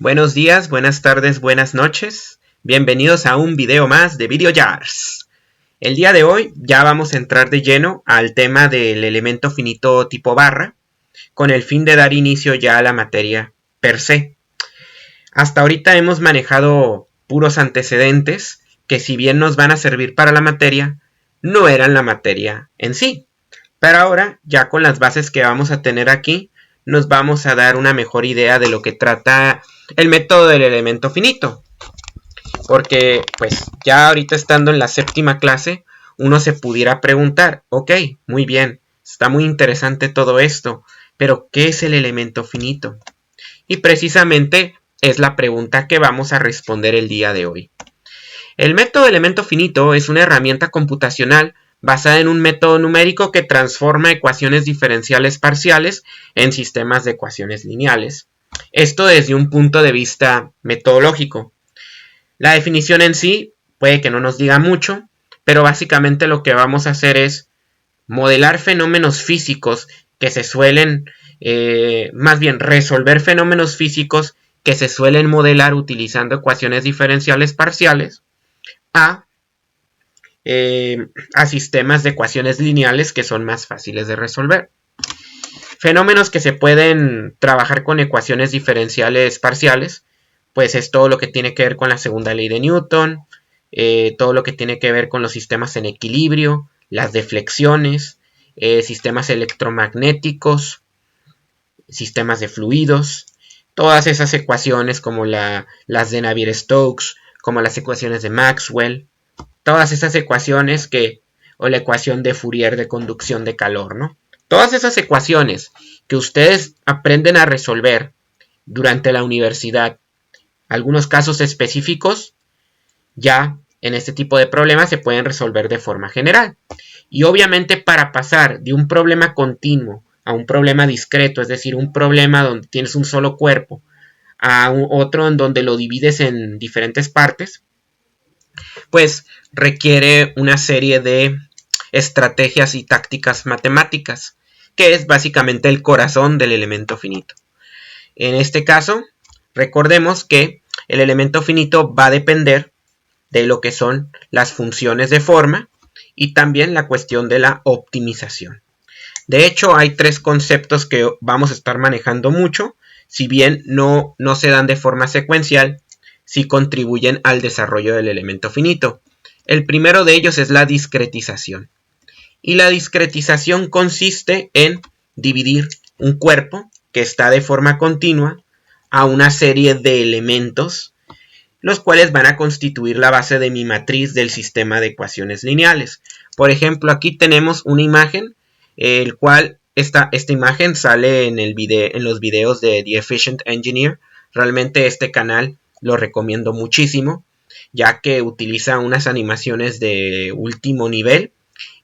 Buenos días, buenas tardes, buenas noches. Bienvenidos a un video más de VideoJars. El día de hoy ya vamos a entrar de lleno al tema del elemento finito tipo barra, con el fin de dar inicio ya a la materia per se. Hasta ahorita hemos manejado puros antecedentes que, si bien nos van a servir para la materia, no eran la materia en sí. Pero ahora, ya con las bases que vamos a tener aquí, nos vamos a dar una mejor idea de lo que trata el método del elemento finito. Porque, pues, ya ahorita estando en la séptima clase, uno se pudiera preguntar, ok, muy bien, está muy interesante todo esto, pero ¿qué es el elemento finito? Y precisamente es la pregunta que vamos a responder el día de hoy. El método de elemento finito es una herramienta computacional basada en un método numérico que transforma ecuaciones diferenciales parciales en sistemas de ecuaciones lineales. Esto desde un punto de vista metodológico. La definición en sí puede que no nos diga mucho, pero básicamente lo que vamos a hacer es modelar fenómenos físicos que se suelen, más bien resolver fenómenos físicos que se suelen modelar utilizando ecuaciones diferenciales parciales a sistemas de ecuaciones lineales que son más fáciles de resolver. Fenómenos que se pueden trabajar con ecuaciones diferenciales parciales, pues es todo lo que tiene que ver con la segunda ley de Newton, todo lo que tiene que ver con los sistemas en equilibrio, las deflexiones, sistemas electromagnéticos, sistemas de fluidos, todas esas ecuaciones como las de Navier-Stokes, como las ecuaciones de Maxwell, todas esas ecuaciones o la ecuación de Fourier de conducción de calor, ¿no? Todas esas ecuaciones que ustedes aprenden a resolver durante la universidad, algunos casos específicos, ya en este tipo de problemas se pueden resolver de forma general. Y obviamente para pasar de un problema continuo a un problema discreto, es decir, un problema donde tienes un solo cuerpo, a otro en donde lo divides en diferentes partes, pues requiere una serie de estrategias y tácticas matemáticas, que es básicamente el corazón del elemento finito. En este caso, recordemos que el elemento finito va a depender de lo que son las funciones de forma y también la cuestión de la optimización. De hecho, hay tres conceptos que vamos a estar manejando mucho, si bien no se dan de forma secuencial, sí contribuyen al desarrollo del elemento finito. El primero de ellos es la discretización. Y la discretización consiste en dividir un cuerpo que está de forma continua a una serie de elementos, los cuales van a constituir la base de mi matriz del sistema de ecuaciones lineales. Por ejemplo, aquí tenemos una imagen, el cual esta imagen sale en los videos de The Efficient Engineer. Realmente este canal lo recomiendo muchísimo, ya que utiliza unas animaciones de último nivel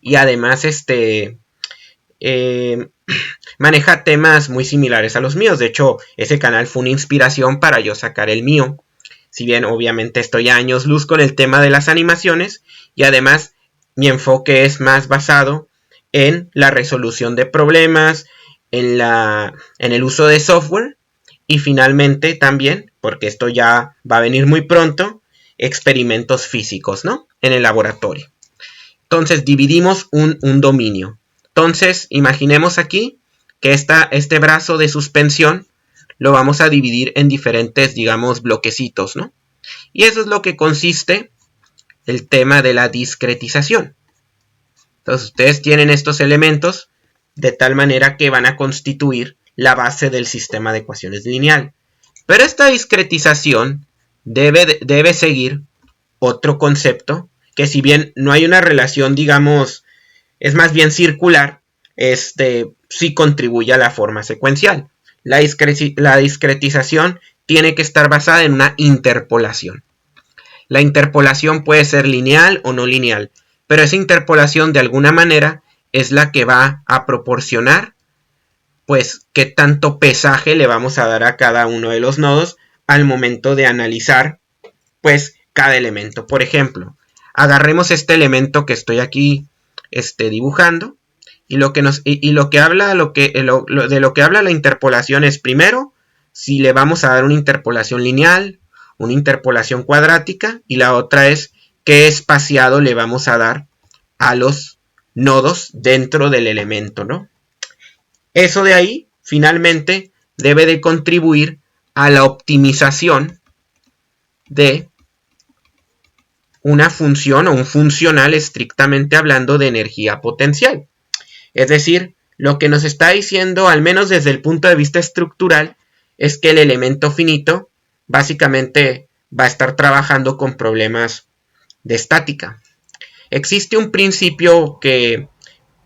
y además maneja temas muy similares a los míos. De hecho, ese canal fue una inspiración para yo sacar el mío. Si bien obviamente estoy a años luz con el tema de las animaciones, y además mi enfoque es más basado en la resolución de problemas, en el uso de software y finalmente también, porque esto ya va a venir muy pronto, experimentos físicos, ¿no? En el laboratorio. Entonces dividimos un dominio. Entonces imaginemos aquí que este brazo de suspensión lo vamos a dividir en diferentes, digamos, bloquecitos, ¿no? Y eso es lo que consiste el tema de la discretización. Entonces ustedes tienen estos elementos de tal manera que van a constituir la base del sistema de ecuaciones lineal. Pero esta discretización debe seguir otro concepto que, si bien no hay una relación, digamos, es más bien circular, sí contribuye a la forma secuencial. La discretización tiene que estar basada en una interpolación. La interpolación puede ser lineal o no lineal, pero esa interpolación de alguna manera es la que va a proporcionar, pues, qué tanto pesaje le vamos a dar a cada uno de los nodos al momento de analizar, pues, cada elemento. Por ejemplo, agarremos este elemento que estoy aquí dibujando. Y lo que habla la interpolación es, primero, si le vamos a dar una interpolación lineal, una interpolación cuadrática, y la otra es qué espaciado le vamos a dar a los nodos dentro del elemento, ¿no? Eso de ahí, finalmente, debe de contribuir a la optimización de una función o un funcional estrictamente hablando de energía potencial. Es decir, lo que nos está diciendo, al menos desde el punto de vista estructural, es que el elemento finito básicamente va a estar trabajando con problemas de estática. Existe un principio que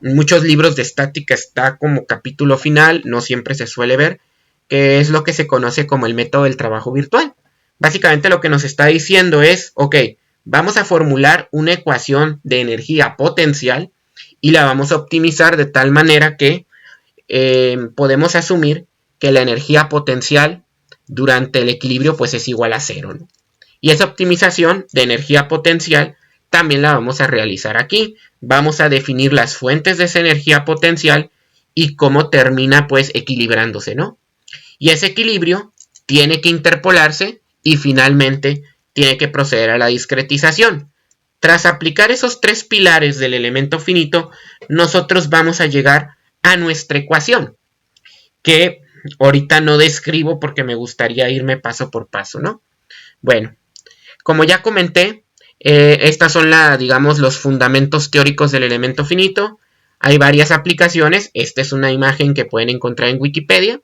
en muchos libros de estática está como capítulo final, no siempre se suele ver, que es lo que se conoce como el método del trabajo virtual. Básicamente lo que nos está diciendo es, ok, vamos a formular una ecuación de energía potencial y la vamos a optimizar de tal manera que podemos asumir que la energía potencial durante el equilibrio pues es igual a 0, ¿no? Y esa optimización de energía potencial también la vamos a realizar aquí. Vamos a definir las fuentes de esa energía potencial y cómo termina pues equilibrándose, ¿no? Y ese equilibrio tiene que interpolarse y finalmente tiene que proceder a la discretización. Tras aplicar esos tres pilares del elemento finito, nosotros vamos a llegar a nuestra ecuación, que ahorita no describo porque me gustaría irme paso por paso, ¿no? Bueno, como ya comenté, estas son digamos, los fundamentos teóricos del elemento finito. Hay varias aplicaciones. Esta es una imagen que pueden encontrar en Wikipedia.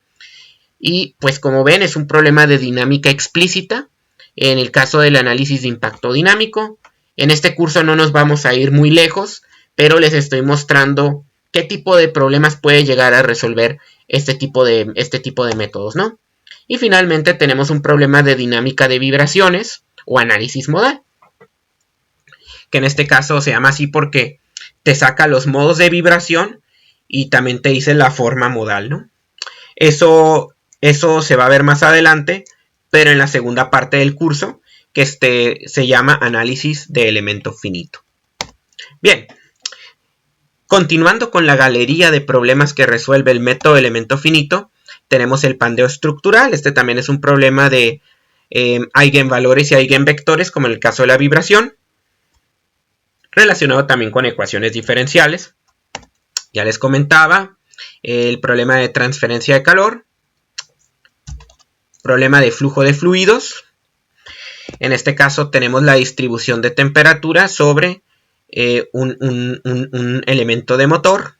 Y pues como ven es un problema de dinámica explícita. En el caso del análisis de impacto dinámico. En este curso no nos vamos a ir muy lejos, pero les estoy mostrando qué tipo de problemas puede llegar a resolver este tipo de métodos, ¿no? Y finalmente tenemos un problema de dinámica de vibraciones o análisis modal, que en este caso se llama así porque te saca los modos de vibración y también te dice la forma modal, ¿no? Eso se va a ver más adelante, pero en la segunda parte del curso, que se llama análisis de elemento finito. Bien, continuando con la galería de problemas que resuelve el método de elemento finito, tenemos el pandeo estructural. Este también es un problema de eigenvalores y eigenvectores, como en el caso de la vibración, relacionado también con ecuaciones diferenciales. Ya les comentaba el problema de transferencia de calor, problema de flujo de fluidos. En este caso tenemos la distribución de temperatura sobre un elemento de motor.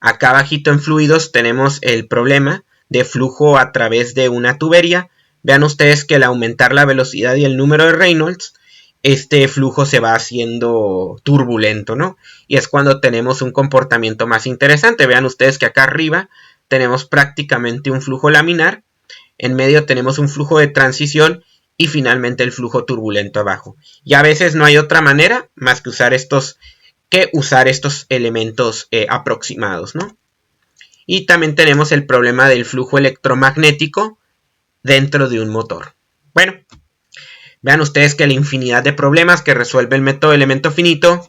Acá abajito en fluidos tenemos el problema de flujo a través de una tubería. Vean ustedes que al aumentar la velocidad y el número de Reynolds, este flujo se va haciendo turbulento, ¿no? Y es cuando tenemos un comportamiento más interesante. Vean ustedes que acá arriba tenemos prácticamente un flujo laminar, en medio tenemos un flujo de transición y finalmente el flujo turbulento abajo. Y a veces no hay otra manera más que usar estos elementos aproximados, ¿no? Y también tenemos el problema del flujo electromagnético dentro de un motor. Bueno, vean ustedes que la infinidad de problemas que resuelve el método de elemento finito,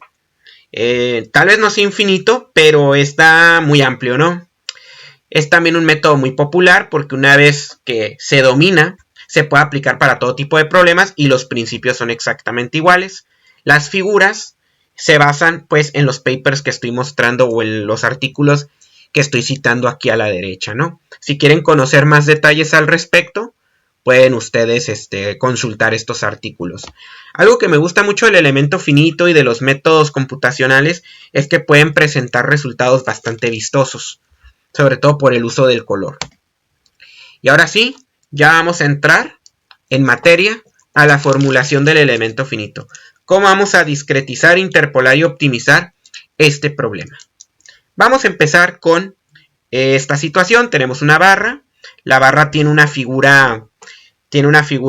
tal vez no sea infinito, pero está muy amplio, ¿no? Es también un método muy popular porque una vez que se domina, se puede aplicar para todo tipo de problemas y los principios son exactamente iguales. Las figuras se basan pues en los papers que estoy mostrando o en los artículos que estoy citando aquí a la derecha, ¿no? Si quieren conocer más detalles al respecto, pueden ustedes consultar estos artículos. Algo que me gusta mucho del elemento finito y de los métodos computacionales es que pueden presentar resultados bastante vistosos, sobre todo por el uso del color. Y ahora sí, ya vamos a entrar en materia a la formulación del elemento finito. ¿Cómo vamos a discretizar, interpolar y optimizar este problema? Vamos a empezar con esta situación. Tenemos una barra. La barra tiene una figura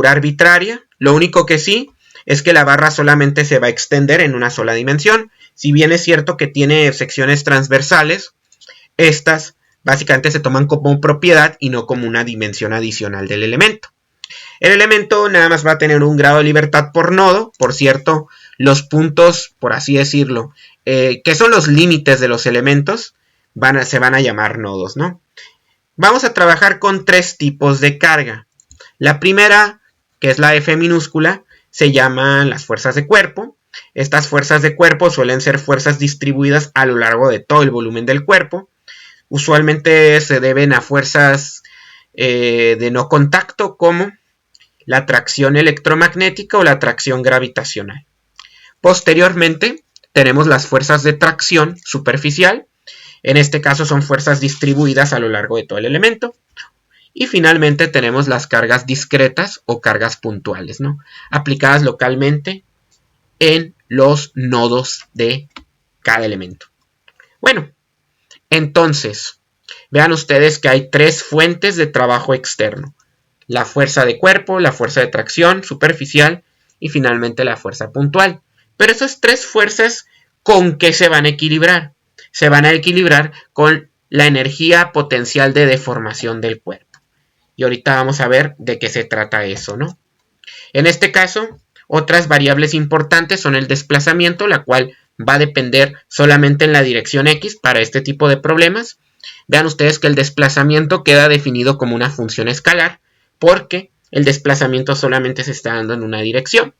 arbitraria. Lo único que sí es que la barra solamente se va a extender en una sola dimensión. Si bien es cierto que tiene secciones transversales, estas básicamente se toman como propiedad y no como una dimensión adicional del elemento. El elemento nada más va a tener un grado de libertad por nodo. Por cierto, los puntos, por así decirlo, que son los límites de los elementos, se van a llamar nodos, ¿no? Vamos a trabajar con tres tipos de carga. La primera, que es la F minúscula, se llaman las fuerzas de cuerpo. Estas fuerzas de cuerpo suelen ser fuerzas distribuidas a lo largo de todo el volumen del cuerpo. Usualmente se deben a fuerzas de no contacto, como la atracción electromagnética o la atracción gravitacional. Posteriormente tenemos las fuerzas de tracción superficial. En este caso son fuerzas distribuidas a lo largo de todo el elemento. Y finalmente tenemos las cargas discretas o cargas puntuales, ¿no? Aplicadas localmente en los nodos de cada elemento. Bueno, entonces, vean ustedes que hay tres fuentes de trabajo externo. La fuerza de cuerpo, la fuerza de tracción superficial y finalmente la fuerza puntual. Pero esas tres fuerzas, ¿con qué se van a equilibrar? Se van a equilibrar con la energía potencial de deformación del cuerpo. Y ahorita vamos a ver de qué se trata eso, ¿no? En este caso, otras variables importantes son el desplazamiento, la cual va a depender solamente en la dirección X para este tipo de problemas. Vean ustedes que el desplazamiento queda definido como una función escalar, porque el desplazamiento solamente se está dando en una dirección.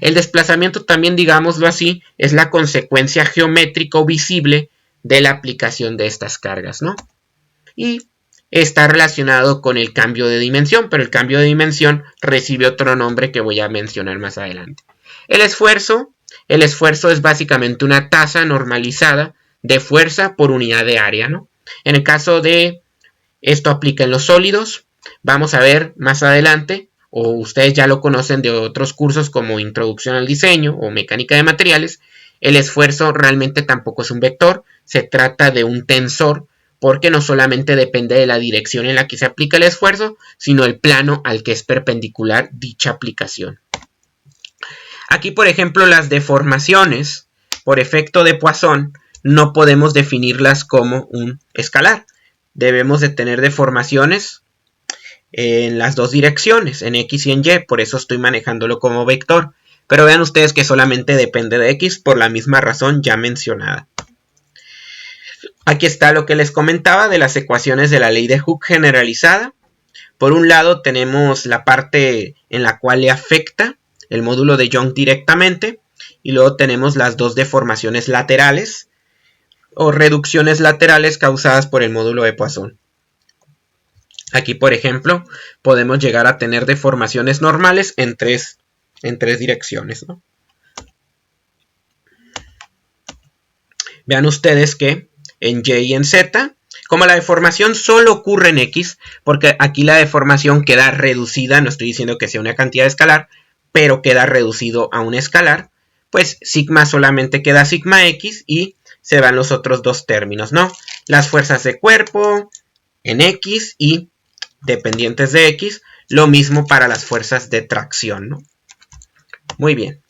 El desplazamiento también, digámoslo así, es la consecuencia geométrica o visible de la aplicación de estas cargas, ¿no? Y está relacionado con el cambio de dimensión, pero el cambio de dimensión recibe otro nombre que voy a mencionar más adelante. El esfuerzo es básicamente una tasa normalizada de fuerza por unidad de área, ¿no? En el caso de esto aplica en los sólidos, vamos a ver más adelante, o ustedes ya lo conocen de otros cursos como Introducción al Diseño o Mecánica de Materiales. El esfuerzo realmente tampoco es un vector, se trata de un tensor, porque no solamente depende de la dirección en la que se aplica el esfuerzo, sino el plano al que es perpendicular dicha aplicación. Aquí, por ejemplo, las deformaciones por efecto de Poisson no podemos definirlas como un escalar. Debemos de tener deformaciones en las dos direcciones, en X y en Y, por eso estoy manejándolo como vector. Pero vean ustedes que solamente depende de X por la misma razón ya mencionada. Aquí está lo que les comentaba de las ecuaciones de la ley de Hooke generalizada. Por un lado tenemos la parte en la cual le afecta el módulo de Young directamente, y luego tenemos las dos deformaciones laterales o reducciones laterales causadas por el módulo de Poisson. Aquí, por ejemplo, podemos llegar a tener deformaciones normales en tres direcciones, ¿no? Vean ustedes que en Y y en Z, como la deformación solo ocurre en X, porque aquí la deformación queda reducida, no estoy diciendo que sea una cantidad escalar, pero queda reducido a un escalar, pues sigma solamente queda sigma X y se van los otros dos términos, ¿no? Las fuerzas de cuerpo en X y dependientes de X, lo mismo para las fuerzas de tracción, ¿no? Muy bien.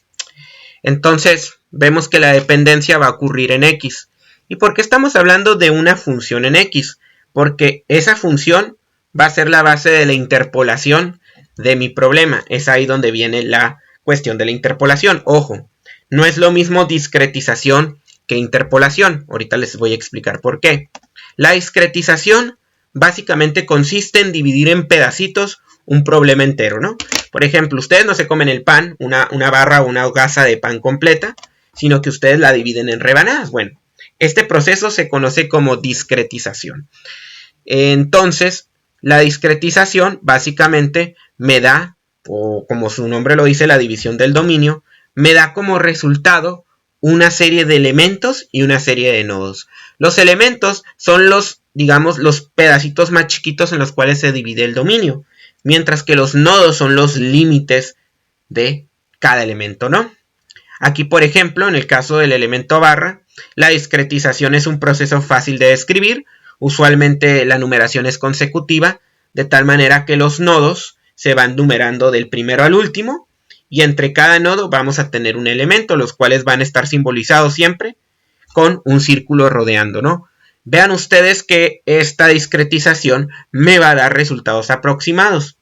Entonces, vemos que la dependencia va a ocurrir en X. ¿Y por qué estamos hablando de una función en X? Porque esa función va a ser la base de la interpolación de mi problema. Es ahí donde viene la cuestión de la interpolación. Ojo, no es lo mismo discretización que interpolación. Ahorita les voy a explicar por qué. La discretización básicamente consiste en dividir en pedacitos un problema entero, ¿no? Por ejemplo, ustedes no se comen el pan, una barra o una hogaza de pan completa, sino que ustedes la dividen en rebanadas. Bueno, este proceso se conoce como discretización. Entonces, la discretización básicamente me da, o como su nombre lo dice, la división del dominio, me da como resultado una serie de elementos y una serie de nodos. Los elementos son los, digamos, los pedacitos más chiquitos en los cuales se divide el dominio, mientras que los nodos son los límites de cada elemento, ¿no? Aquí, por ejemplo, en el caso del elemento barra, la discretización es un proceso fácil de describir. Usualmente la numeración es consecutiva, de tal manera que los nodos se van numerando del primero al último, y entre cada nodo vamos a tener un elemento, los cuales van a estar simbolizados siempre con un círculo rodeando, ¿no? Vean ustedes que esta discretización me va a dar resultados aproximados,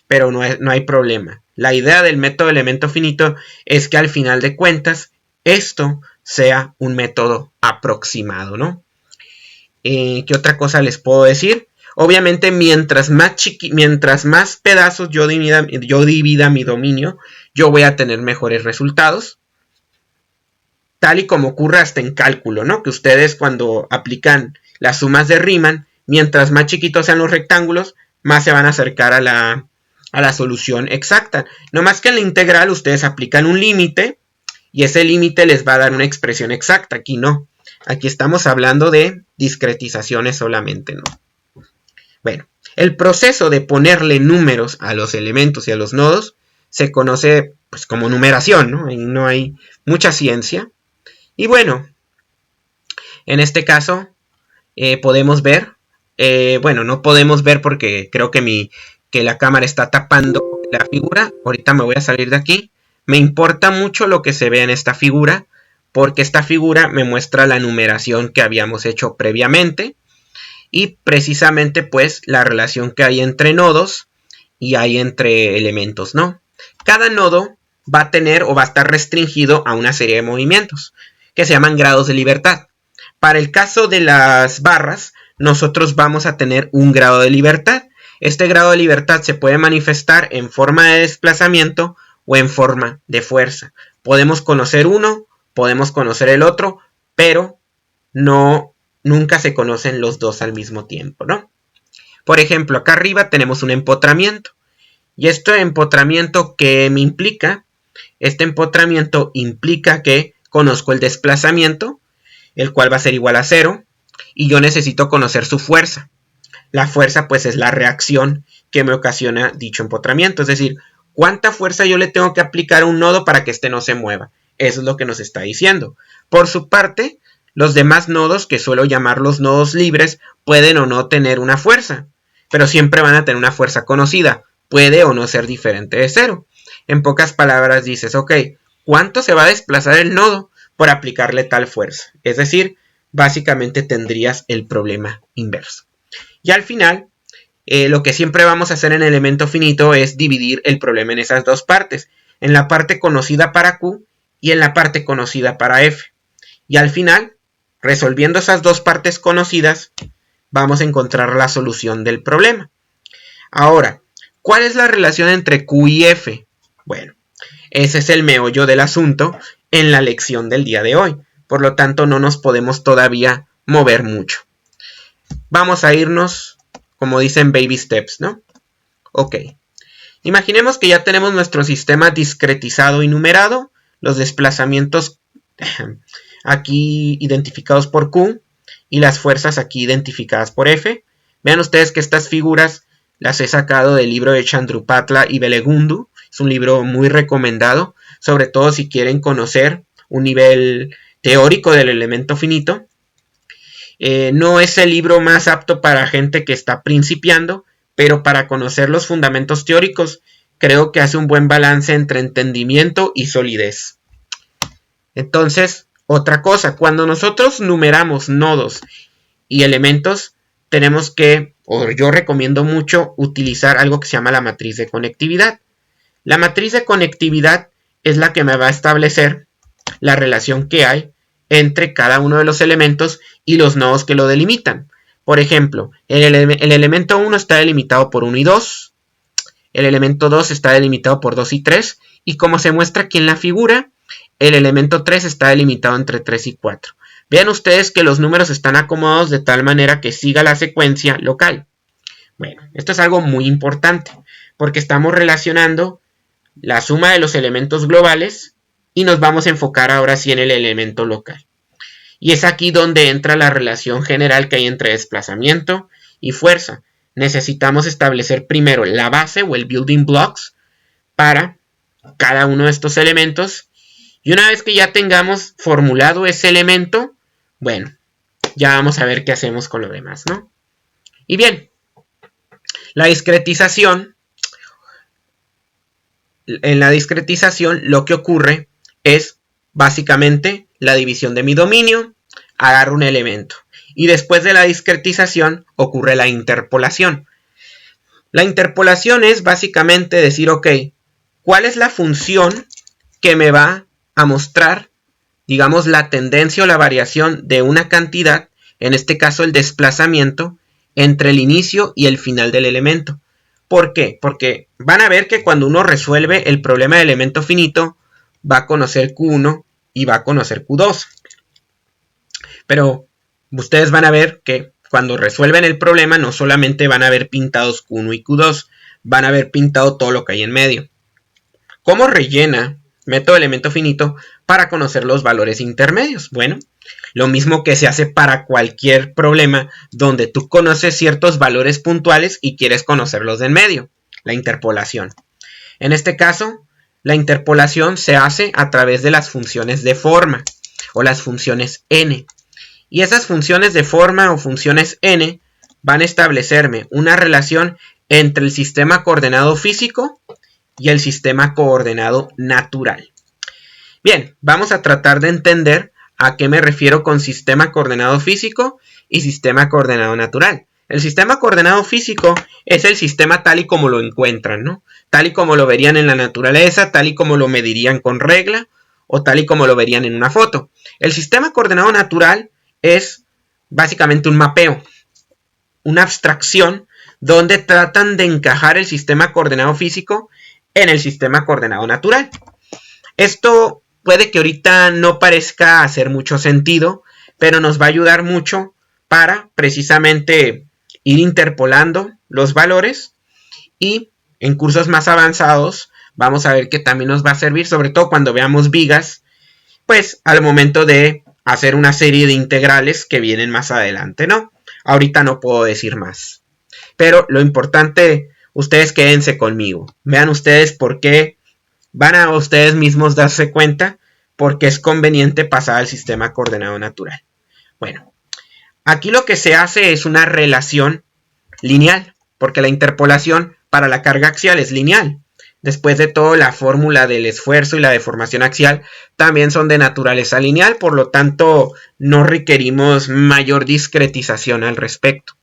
pero no hay problema. La idea del método elemento finito es que al final de cuentas esto sea un método aproximado, ¿no? ¿Qué otra cosa les puedo decir? Obviamente, mientras más pedazos yo divida mi dominio, yo voy a tener mejores resultados. Tal y como ocurre hasta en cálculo, ¿no? Que ustedes cuando aplican las sumas de Riemann, mientras más chiquitos sean los rectángulos, más se van a acercar a la solución exacta. No más que en la integral ustedes aplican un límite y ese límite les va a dar una expresión exacta. Aquí no. Aquí estamos hablando de discretizaciones solamente, ¿no? Bueno, el proceso de ponerle números a los elementos y a los nodos se conoce pues, como numeración, ¿no? Ahí no hay mucha ciencia. Y bueno, en este caso podemos ver, bueno, no podemos ver porque creo que la cámara está tapando la figura. Ahorita me voy a salir de aquí. Me importa mucho lo que se ve en esta figura, porque esta figura me muestra la numeración que habíamos hecho previamente y precisamente pues la relación que hay entre nodos y hay entre elementos, ¿no? Cada nodo va a tener o va a estar restringido a una serie de movimientos que se llaman grados de libertad. Para el caso de las barras, nosotros vamos a tener un grado de libertad. Este grado de libertad se puede manifestar en forma de desplazamiento o en forma de fuerza. Podemos conocer uno, podemos conocer el otro, pero nunca se conocen los dos al mismo tiempo, ¿no? Por ejemplo, acá arriba tenemos un empotramiento. ¿Y este empotramiento qué me implica? Este empotramiento implica que conozco el desplazamiento, el cual va a ser igual a 0, y yo necesito conocer su fuerza. La fuerza pues es la reacción que me ocasiona dicho empotramiento, es decir, cuánta fuerza yo le tengo que aplicar a un nodo para que éste no se mueva. Eso es lo que nos está diciendo. Por su parte, los demás nodos, que suelo llamar los nodos libres, pueden o no tener una fuerza, pero siempre van a tener una fuerza conocida, puede o no ser diferente de 0. En pocas palabras dices, ok, ¿cuánto se va a desplazar el nodo por aplicarle tal fuerza? Es decir, básicamente tendrías el problema inverso. Y al final, lo que siempre vamos a hacer en elemento finito es dividir el problema en esas dos partes, en la parte conocida para Q y en la parte conocida para F. Y al final, resolviendo esas dos partes conocidas, vamos a encontrar la solución del problema. Ahora, ¿cuál es la relación entre Q y F? Bueno, ese es el meollo del asunto en la lección del día de hoy. Por lo tanto, no nos podemos todavía mover mucho. Vamos a irnos, como dicen, baby steps, ¿no? Ok. Imaginemos que ya tenemos nuestro sistema discretizado y numerado. Los desplazamientos aquí identificados por Q y las fuerzas aquí identificadas por F. Vean ustedes que estas figuras las he sacado del libro de Chandrupatla y Belegundu. Es un libro muy recomendado, sobre todo si quieren conocer un nivel teórico del elemento finito. No es el libro más apto para gente que está principiando, pero para conocer los fundamentos teóricos creo que hace un buen balance entre entendimiento y solidez. Entonces, otra cosa, cuando nosotros numeramos nodos y elementos, tenemos que, o yo recomiendo mucho, utilizar algo que se llama la matriz de conectividad. La matriz de conectividad es la que me va a establecer la relación que hay entre cada uno de los elementos y los nodos que lo delimitan. Por ejemplo, el elemento 1 está delimitado por 1 y 2, el elemento 2 está delimitado por 2 y 3, y como se muestra aquí en la figura, el elemento 3 está delimitado entre 3 y 4. Vean ustedes que los números están acomodados de tal manera que siga la secuencia local. Bueno, esto es algo muy importante, porque estamos relacionando la suma de los elementos globales y nos vamos a enfocar ahora sí en el elemento local. Y es aquí donde entra la relación general que hay entre desplazamiento y fuerza. Necesitamos establecer primero la base o el building blocks para cada uno de estos elementos. Y una vez que ya tengamos formulado ese elemento, bueno, ya vamos a ver qué hacemos con lo demás, ¿no? Y bien, la discretización, en la discretización lo que ocurre es básicamente la división de mi dominio, agarro un elemento. Y después de la discretización ocurre la interpolación. La interpolación es básicamente decir, ok, ¿cuál es la función que me va a mostrar, digamos, la tendencia o la variación de una cantidad, en este caso el desplazamiento, entre el inicio y el final del elemento. ¿Por qué? Porque van a ver que cuando uno resuelve el problema de elemento finito, va a conocer Q1 y va a conocer Q2. Pero ustedes van a ver que cuando resuelven el problema no solamente van a ver pintados Q1 y Q2, van a ver pintado todo lo que hay en medio. ¿Cómo rellena método elemento finito para conocer los valores intermedios? Bueno, lo mismo que se hace para cualquier problema donde tú conoces ciertos valores puntuales y quieres conocerlos de en medio, la interpolación. En este caso, la interpolación se hace a través de las funciones de forma o las funciones n. Y esas funciones de forma o funciones n van a establecerme una relación entre el sistema coordenado físico y el sistema coordenado natural. Bien, vamos a tratar de entender a qué me refiero con sistema coordenado físico y sistema coordenado natural. El sistema coordenado físico es el sistema tal y como lo encuentran, ¿no? Tal y como lo verían en la naturaleza, tal y como lo medirían con regla o tal y como lo verían en una foto. El sistema coordenado natural es básicamente un mapeo, una abstracción donde tratan de encajar el sistema coordenado físico en el sistema coordenado natural. Esto puede que ahorita no parezca hacer mucho sentido, pero nos va a ayudar mucho para precisamente ir interpolando los valores y en cursos más avanzados vamos a ver que también nos va a servir, sobre todo cuando veamos vigas, pues al momento de hacer una serie de integrales que vienen más adelante, ¿no? Ahorita no puedo decir más. Pero lo importante, ustedes quédense conmigo. Vean ustedes por qué van a ustedes mismos darse cuenta por qué es conveniente pasar al sistema coordenado natural. Bueno, aquí lo que se hace es una relación lineal, porque la interpolación para la carga axial es lineal. Después de todo, la fórmula del esfuerzo y la deformación axial también son de naturaleza lineal, por lo tanto no requerimos mayor discretización al respecto.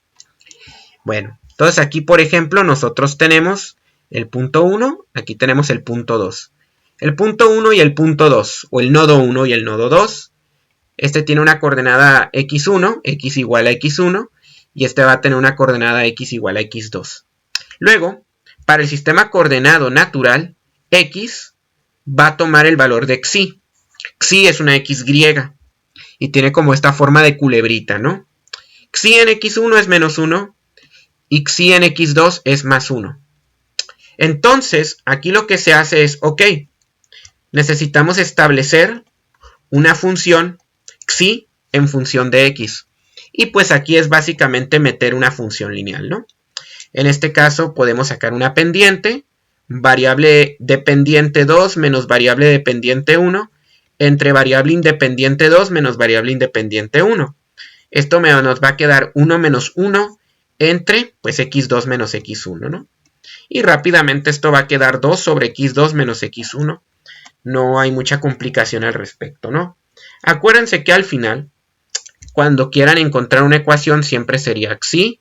Bueno, entonces aquí por ejemplo nosotros tenemos el punto 1, aquí tenemos el punto 2. El punto 1 y el punto 2, o el nodo 1 y el nodo 2, este tiene una coordenada x1, x igual a x1, y este va a tener una coordenada x igual a x2. Luego, para el sistema coordenado natural, x va a tomar el valor de xi. Xi es una x griega y tiene como esta forma de culebrita, ¿no? Xi en x1 es menos 1 y xi en x2 es más 1. Entonces, aquí lo que se hace es, ok, necesitamos establecer una función xi en función de x. Y pues aquí es básicamente meter una función lineal, ¿no? En este caso podemos sacar una pendiente, variable dependiente 2 menos variable dependiente 1, entre variable independiente 2 menos variable independiente 1. Esto nos va a quedar 1 menos 1 entre pues x2 menos x1, ¿no? Y rápidamente esto va a quedar 2 sobre x2 menos x1. No hay mucha complicación al respecto, ¿no? Acuérdense que al final, cuando quieran encontrar una ecuación, siempre sería xi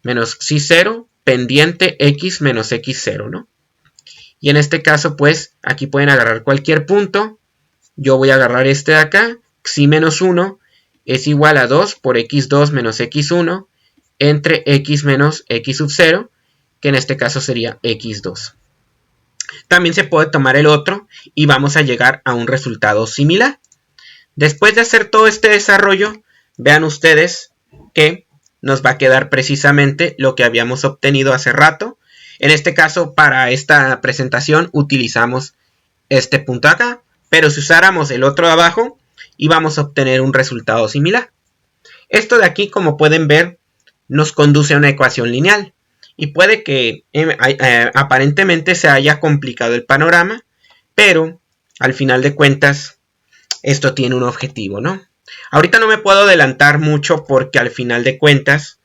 menos xi0 pendiente x menos x0, ¿no? Y en este caso, pues, aquí pueden agarrar cualquier punto. Yo voy a agarrar este de acá. Xi menos 1 es igual a 2 por x2 menos x1 entre x menos x sub 0, que en este caso sería x2. También se puede tomar el otro y vamos a llegar a un resultado similar. Después de hacer todo este desarrollo, vean ustedes que nos va a quedar precisamente lo que habíamos obtenido hace rato. En este caso, para esta presentación utilizamos este punto acá, pero si usáramos el otro de abajo, íbamos a obtener un resultado similar. Esto de aquí, como pueden ver, nos conduce a una ecuación lineal. Y puede que aparentemente se haya complicado el panorama, pero al final de cuentas, esto tiene un objetivo, ¿no? Ahorita no me puedo adelantar mucho porque al final de cuentas,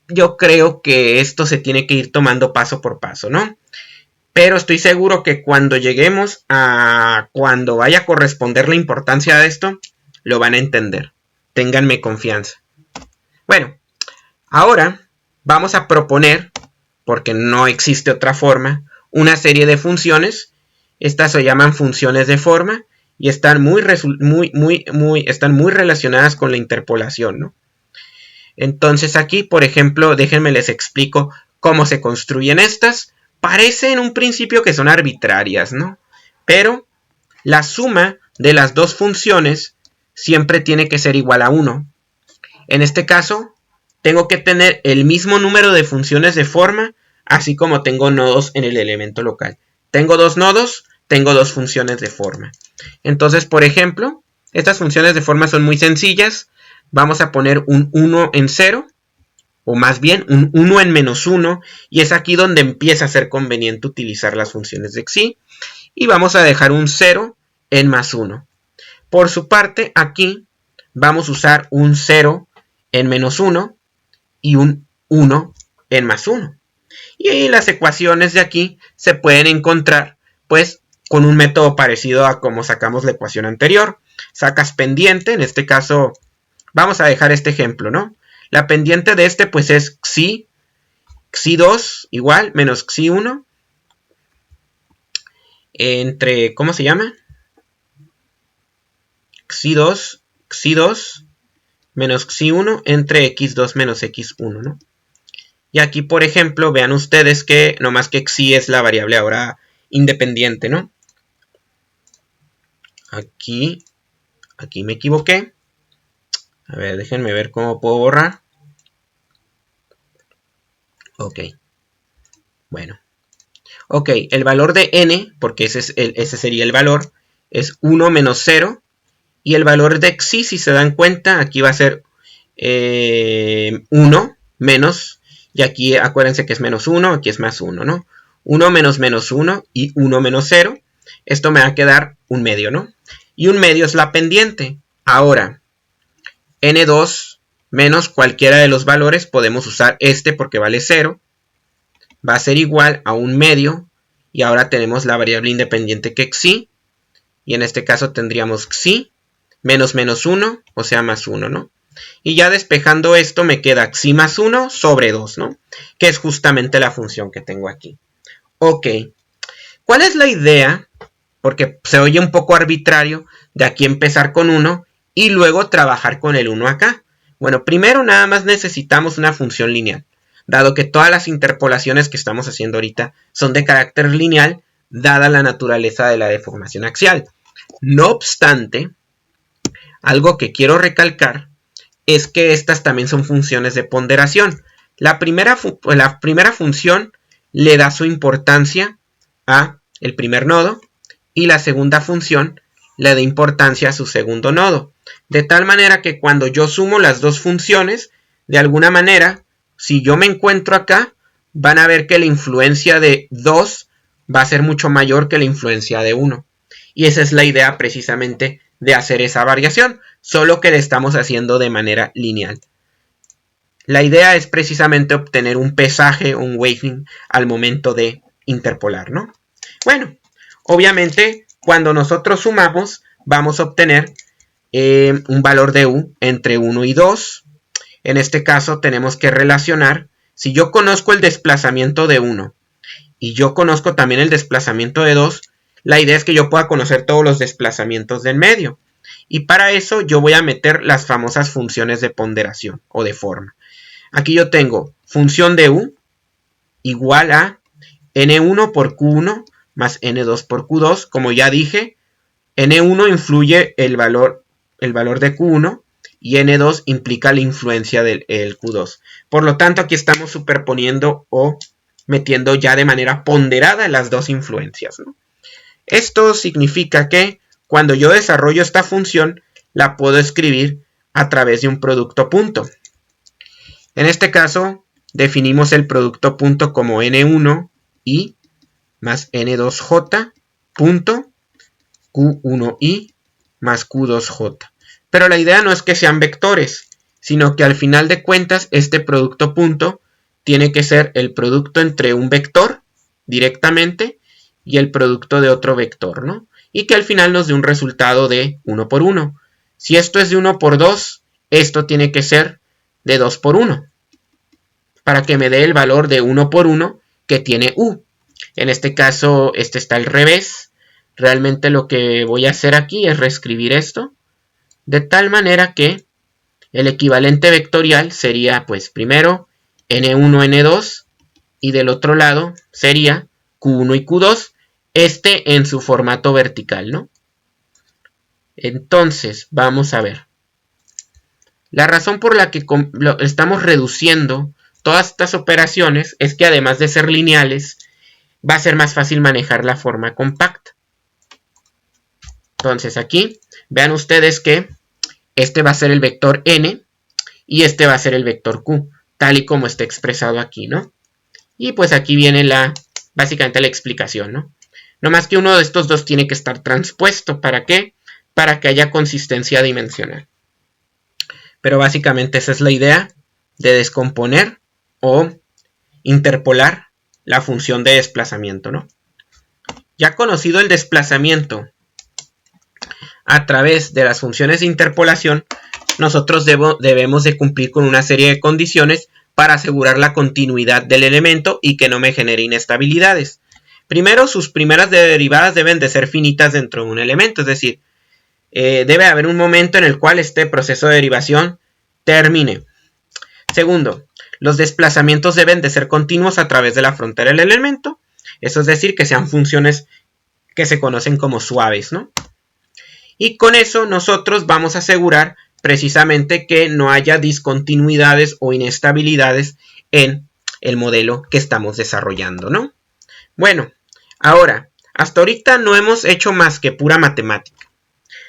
yo creo que esto se tiene que ir tomando paso por paso, ¿no? Pero estoy seguro que cuando lleguemos a cuando vaya a corresponder la importancia de esto, lo van a entender. Ténganme confianza. Bueno, ahora vamos a proponer, porque no existe otra forma, una serie de funciones. Estas se llaman funciones de forma y están están muy relacionadas con la interpolación, ¿no? Entonces aquí, por ejemplo, déjenme les explico cómo se construyen estas. Parece en un principio que son arbitrarias, ¿no? Pero la suma de las dos funciones siempre tiene que ser igual a 1. En este caso, tengo que tener el mismo número de funciones de forma, así como tengo nodos en el elemento local. Tengo dos nodos, tengo dos funciones de forma. Entonces, por ejemplo, estas funciones de forma son muy sencillas. Vamos a poner un 1 en 0, o más bien un 1 en menos 1, y es aquí donde empieza a ser conveniente utilizar las funciones de xi. Y vamos a dejar un 0 en más 1. Por su parte, aquí vamos a usar un 0 en menos 1 y un 1 en más 1. Y las ecuaciones de aquí se pueden encontrar pues con un método parecido a como sacamos la ecuación anterior. Sacas pendiente, en este caso vamos a dejar este ejemplo, ¿no? La pendiente de este pues es xi2 igual menos xi1 entre, ¿cómo se llama? xi2 menos xi1 entre x2 menos x1, ¿no? Y aquí, por ejemplo, vean ustedes que no más que xi es la variable ahora independiente, ¿no? Aquí me equivoqué. A ver, déjenme ver cómo puedo borrar. Ok. Bueno. Ok, el valor de n, porque ese sería el valor, es 1 menos 0. Y el valor de xi, si se dan cuenta, aquí va a ser 1 menos, y aquí acuérdense que es menos 1, aquí es más 1, ¿no? 1 menos menos 1 y 1 menos 0. Esto me va a quedar un medio, ¿no? Y un medio es la pendiente. Ahora, n2 menos cualquiera de los valores, podemos usar este porque vale 0. Va a ser igual a un medio, y ahora tenemos la variable independiente que xi, y en este caso tendríamos xi menos menos 1, o sea más 1, ¿no? Y ya despejando esto me queda xi más 1 sobre 2, ¿no? Que es justamente la función que tengo aquí. Ok, ¿cuál es la idea? Porque se oye un poco arbitrario de aquí empezar con 1 y luego trabajar con el 1 acá. Bueno, primero nada más necesitamos una función lineal. Dado que todas las interpolaciones que estamos haciendo ahorita son de carácter lineal, dada la naturaleza de la deformación axial. No obstante, algo que quiero recalcar es que estas también son funciones de ponderación. La primera función le da su importancia a el primer nodo y la segunda función le da importancia a su segundo nodo. De tal manera que cuando yo sumo las dos funciones, de alguna manera, si yo me encuentro acá, van a ver que la influencia de 2 va a ser mucho mayor que la influencia de 1. Y esa es la idea precisamente de hacer esa variación, solo que la estamos haciendo de manera lineal. La idea es precisamente obtener un pesaje, un weighting, al momento de interpolar, ¿no? Bueno, obviamente, cuando nosotros sumamos, vamos a obtener un valor de u entre 1 y 2. En este caso, tenemos que relacionar, si yo conozco el desplazamiento de 1 y yo conozco también el desplazamiento de 2, la idea es que yo pueda conocer todos los desplazamientos del medio. Y para eso yo voy a meter las famosas funciones de ponderación o de forma. Aquí yo tengo función de u igual a n1 por q1 más n2 por q2. Como ya dije, n1 influye el valor de q1 y n2 implica la influencia del q2. Por lo tanto, aquí estamos superponiendo o metiendo ya de manera ponderada las dos influencias, ¿no? Esto significa que cuando yo desarrollo esta función, la puedo escribir a través de un producto punto. En este caso, definimos el producto punto como n1i más n2j punto q1i más q2j. Pero la idea no es que sean vectores, sino que al final de cuentas este producto punto tiene que ser el producto entre un vector directamente y el producto de otro vector, ¿no? Y que al final nos dé un resultado de 1 por 1. Si esto es de 1 por 2, esto tiene que ser de 2 por 1. Para que me dé el valor de 1 por 1 que tiene u. En este caso, este está al revés. Realmente lo que voy a hacer aquí es reescribir esto de tal manera que el equivalente vectorial sería pues primero n1, n2 y del otro lado sería q1 y q2, este en su formato vertical, ¿no? Entonces, vamos a ver. La razón por la que estamos reduciendo todas estas operaciones es que además de ser lineales, va a ser más fácil manejar la forma compacta. Entonces aquí, vean ustedes que este va a ser el vector n y este va a ser el vector q, tal y como está expresado aquí, ¿no? Y pues aquí viene básicamente la explicación, ¿no? No más que uno de estos dos tiene que estar transpuesto. ¿Para qué? Para que haya consistencia dimensional. Pero básicamente esa es la idea de descomponer o interpolar la función de desplazamiento, ¿no? Ya conocido el desplazamiento a través de las funciones de interpolación, nosotros debemos de cumplir con una serie de condiciones para asegurar la continuidad del elemento y que no me genere inestabilidades. Primero, sus primeras derivadas deben de ser finitas dentro de un elemento, es decir, debe haber un momento en el cual este proceso de derivación termine. Segundo, los desplazamientos deben de ser continuos a través de la frontera del elemento, eso es decir, que sean funciones que se conocen como suaves, ¿no? Y con eso nosotros vamos a asegurar precisamente que no haya discontinuidades o inestabilidades en el modelo que estamos desarrollando, ¿no? Bueno, ahora, hasta ahorita no hemos hecho más que pura matemática.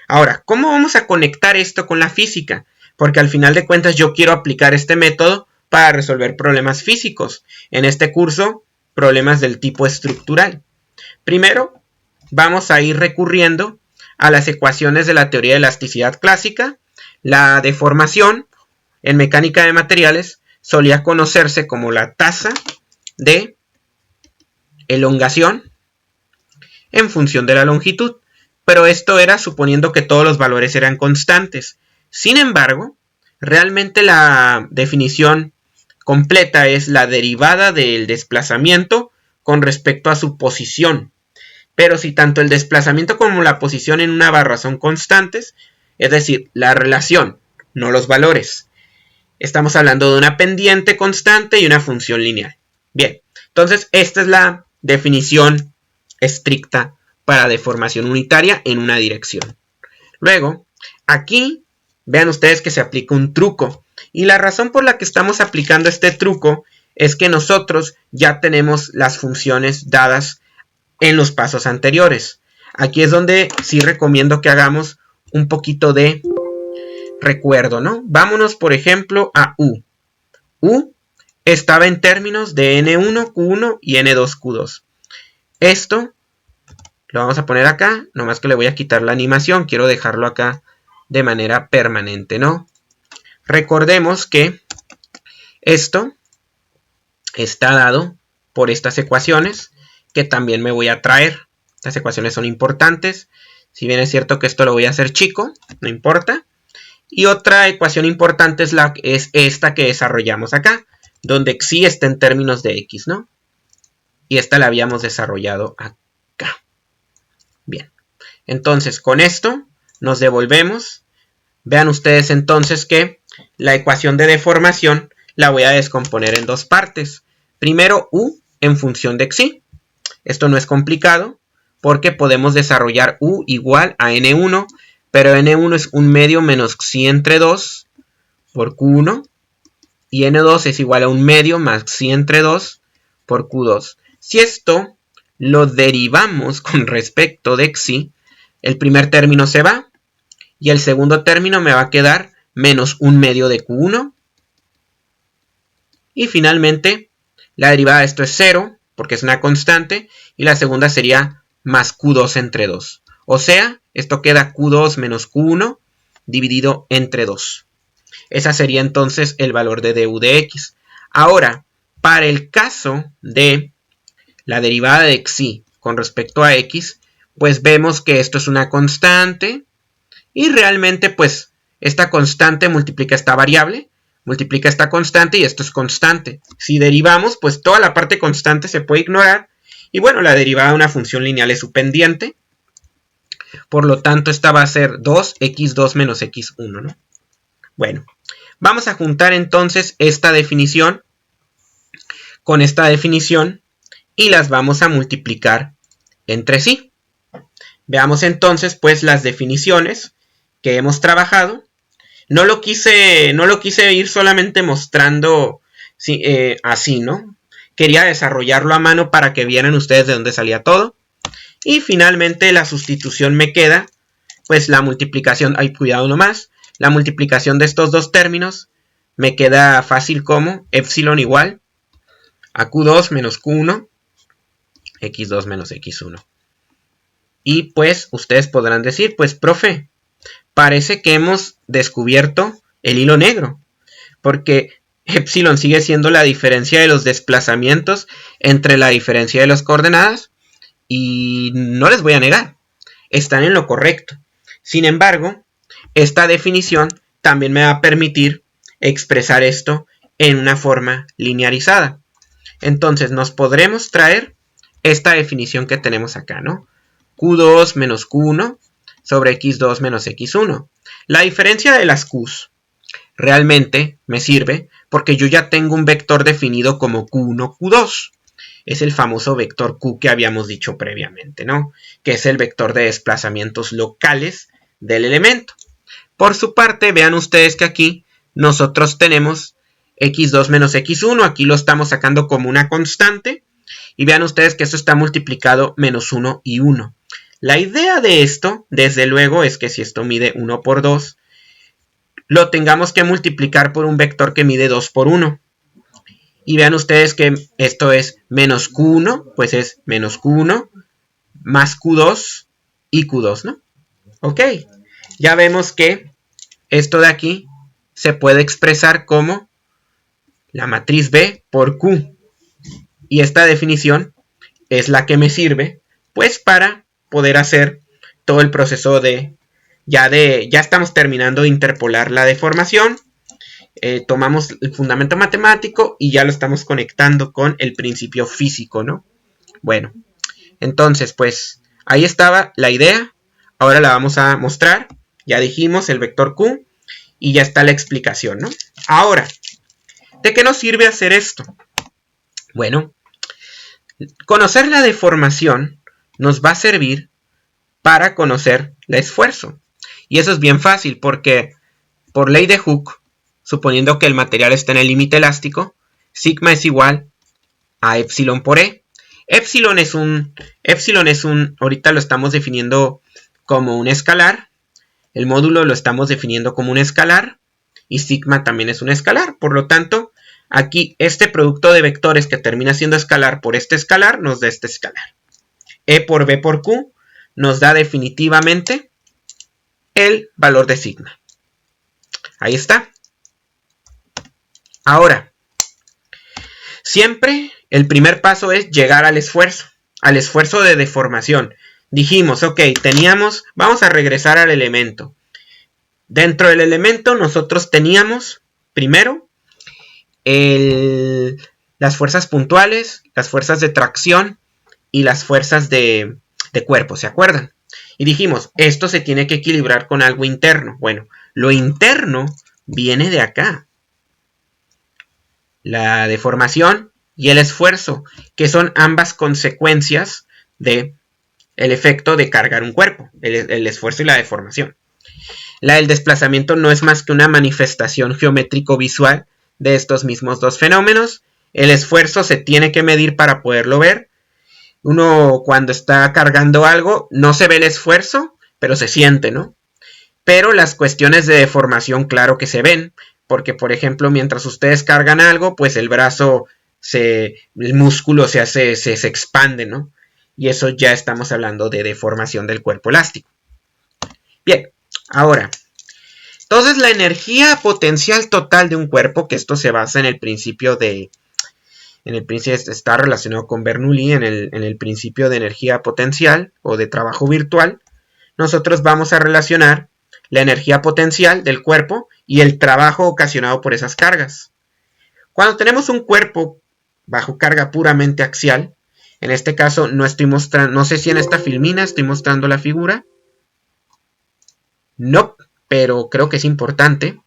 Ahora, ¿cómo vamos a conectar esto con la física? Porque al final de cuentas yo quiero aplicar este método para resolver problemas físicos. En este curso, problemas del tipo estructural. Primero, vamos a ir recurriendo a las ecuaciones de la teoría de elasticidad clásica. La deformación en mecánica de materiales solía conocerse como la tasa de elongación en función de la longitud, pero esto era suponiendo que todos los valores eran constantes. Sin embargo, realmente la definición completa es la derivada del desplazamiento con respecto a su posición. Pero si tanto el desplazamiento como la posición en una barra son constantes, es decir, la relación, no los valores, estamos hablando de una pendiente constante y una función lineal. Bien, entonces esta es la definición estricta para deformación unitaria en una dirección. Luego, aquí vean ustedes que se aplica un truco. Y la razón por la que estamos aplicando este truco es que nosotros ya tenemos las funciones dadas en los pasos anteriores. Aquí es donde sí recomiendo que hagamos un poquito de recuerdo, ¿no? Vámonos, por ejemplo, a U. U estaba en términos de N1, Q1 y N2, Q2. Esto lo vamos a poner acá, nomás que le voy a quitar la animación, quiero dejarlo acá de manera permanente, ¿no? Recordemos que esto está dado por estas ecuaciones que también me voy a traer. Estas ecuaciones son importantes. Si bien es cierto que esto lo voy a hacer chico, no importa. Y otra ecuación importante es esta que desarrollamos acá, donde xi está en términos de x, ¿no? Y esta la habíamos desarrollado acá. Bien, entonces con esto nos devolvemos. Vean ustedes entonces que la ecuación de deformación la voy a descomponer en dos partes. Primero u en función de xi. Esto no es complicado porque podemos desarrollar u igual a n1, pero n1 es un medio menos xi entre 2 por q1 y n2 es igual a un medio más xi entre 2 por q2. Si esto lo derivamos con respecto de xi, el primer término se va y el segundo término me va a quedar menos un medio de q1. Y finalmente, la derivada de esto es 0, porque es una constante, y la segunda sería más q2 entre 2. O sea, esto queda q2 menos q1 dividido entre 2. Ese sería entonces el valor de du de x. Ahora, para el caso de la derivada de xi con respecto a x, pues vemos que esto es una constante, y realmente pues esta constante multiplica esta variable, multiplica esta constante y esto es constante. Si derivamos, pues toda la parte constante se puede ignorar. Y bueno, la derivada de una función lineal es su pendiente. Por lo tanto, esta va a ser 2x2 menos x1, ¿no? Bueno, vamos a juntar entonces esta definición con esta definición y las vamos a multiplicar entre sí. Veamos entonces pues las definiciones que hemos trabajado. No lo quise ir solamente mostrando así, ¿no? Quería desarrollarlo a mano para que vieran ustedes de dónde salía todo. Y finalmente la sustitución me queda, pues la multiplicación, ay, cuidado nomás, la multiplicación de estos dos términos me queda fácil como epsilon igual a Q2 menos Q1, x2 menos x1. Y pues ustedes podrán decir, pues profe, parece que hemos descubierto el hilo negro, porque epsilon sigue siendo la diferencia de los desplazamientos entre la diferencia de las coordenadas, y no les voy a negar, están en lo correcto. Sin embargo, esta definición también me va a permitir expresar esto en una forma linearizada. Entonces nos podremos traer esta definición que tenemos acá, ¿no? Q2 menos Q1 sobre x2 menos x1. La diferencia de las Q's realmente me sirve porque yo ya tengo un vector definido como Q1, Q2. Es el famoso vector Q que habíamos dicho previamente, ¿no? Que es el vector de desplazamientos locales del elemento. Por su parte, vean ustedes que aquí nosotros tenemos x2 menos x1. Aquí lo estamos sacando como una constante. Y vean ustedes que esto está multiplicado menos 1 y 1. La idea de esto, desde luego, es que si esto mide 1 por 2, lo tengamos que multiplicar por un vector que mide 2 por 1. Y vean ustedes que esto es menos Q1, pues es menos Q1 más Q2 y Q2, ¿no? Ok, ya vemos que esto de aquí se puede expresar como la matriz B por Q. Y esta definición es la que me sirve, pues, para poder hacer todo el proceso ya estamos terminando de interpolar la deformación. Tomamos el fundamento matemático y ya lo estamos conectando con el principio físico, ¿no? Bueno, entonces, pues, ahí estaba la idea. Ahora la vamos a mostrar. Ya dijimos el vector Q y ya está la explicación, ¿no? Ahora, ¿de qué nos sirve hacer esto? Bueno, conocer la deformación nos va a servir para conocer el esfuerzo. Y eso es bien fácil porque por ley de Hooke, suponiendo que el material está en el límite elástico, sigma es igual a epsilon por E. Epsilon es un, ahorita lo estamos definiendo como un escalar. El módulo lo estamos definiendo como un escalar. Y sigma también es un escalar. Por lo tanto, aquí este producto de vectores que termina siendo escalar por este escalar nos da este escalar. E por B por Q nos da definitivamente el valor de sigma. Ahí está. Ahora, siempre el primer paso es llegar al esfuerzo de deformación. Dijimos, ok, vamos a regresar al elemento. Dentro del elemento nosotros teníamos, primero, las fuerzas puntuales, las fuerzas de tracción y las fuerzas de cuerpo, ¿se acuerdan? Y dijimos, esto se tiene que equilibrar con algo interno. Bueno, lo interno viene de acá. La deformación y el esfuerzo, que son ambas consecuencias del efecto de cargar un cuerpo, el esfuerzo y la deformación. La del desplazamiento no es más que una manifestación geométrico-visual de estos mismos dos fenómenos. El esfuerzo se tiene que medir para poderlo ver. Uno cuando está cargando algo no se ve el esfuerzo, pero se siente, ¿no? Pero las cuestiones de deformación claro que se ven, porque por ejemplo mientras ustedes cargan algo, pues el brazo, el músculo se expande, ¿no? Y eso ya estamos hablando de deformación del cuerpo elástico. Bien, ahora, entonces la energía potencial total de un cuerpo, que esto se basa en el principio está relacionado con Bernoulli, en el principio de energía potencial o de trabajo virtual, nosotros vamos a relacionar la energía potencial del cuerpo y el trabajo ocasionado por esas cargas. Cuando tenemos un cuerpo bajo carga puramente axial, en este caso no estoy mostrando, no sé si en esta filmina estoy mostrando la figura. No, pero creo que es importante.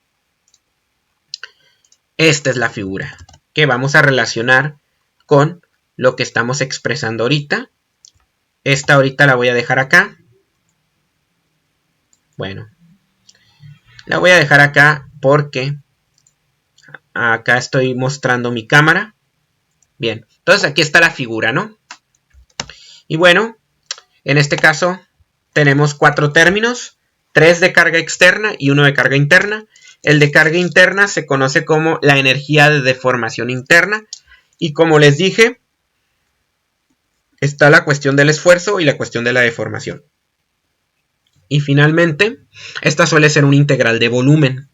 Esta es la figura que vamos a relacionar con lo que estamos expresando ahorita. Esta ahorita la voy a dejar acá. Bueno, la voy a dejar acá porque acá estoy mostrando mi cámara. Bien, entonces aquí está la figura, ¿no? Y bueno, en este caso tenemos 4 términos, 3 de carga externa y 1 de carga interna. El de carga interna se conoce como la energía de deformación interna. Y como les dije, está la cuestión del esfuerzo y la cuestión de la deformación. Y finalmente, esta suele ser un integral de volumen.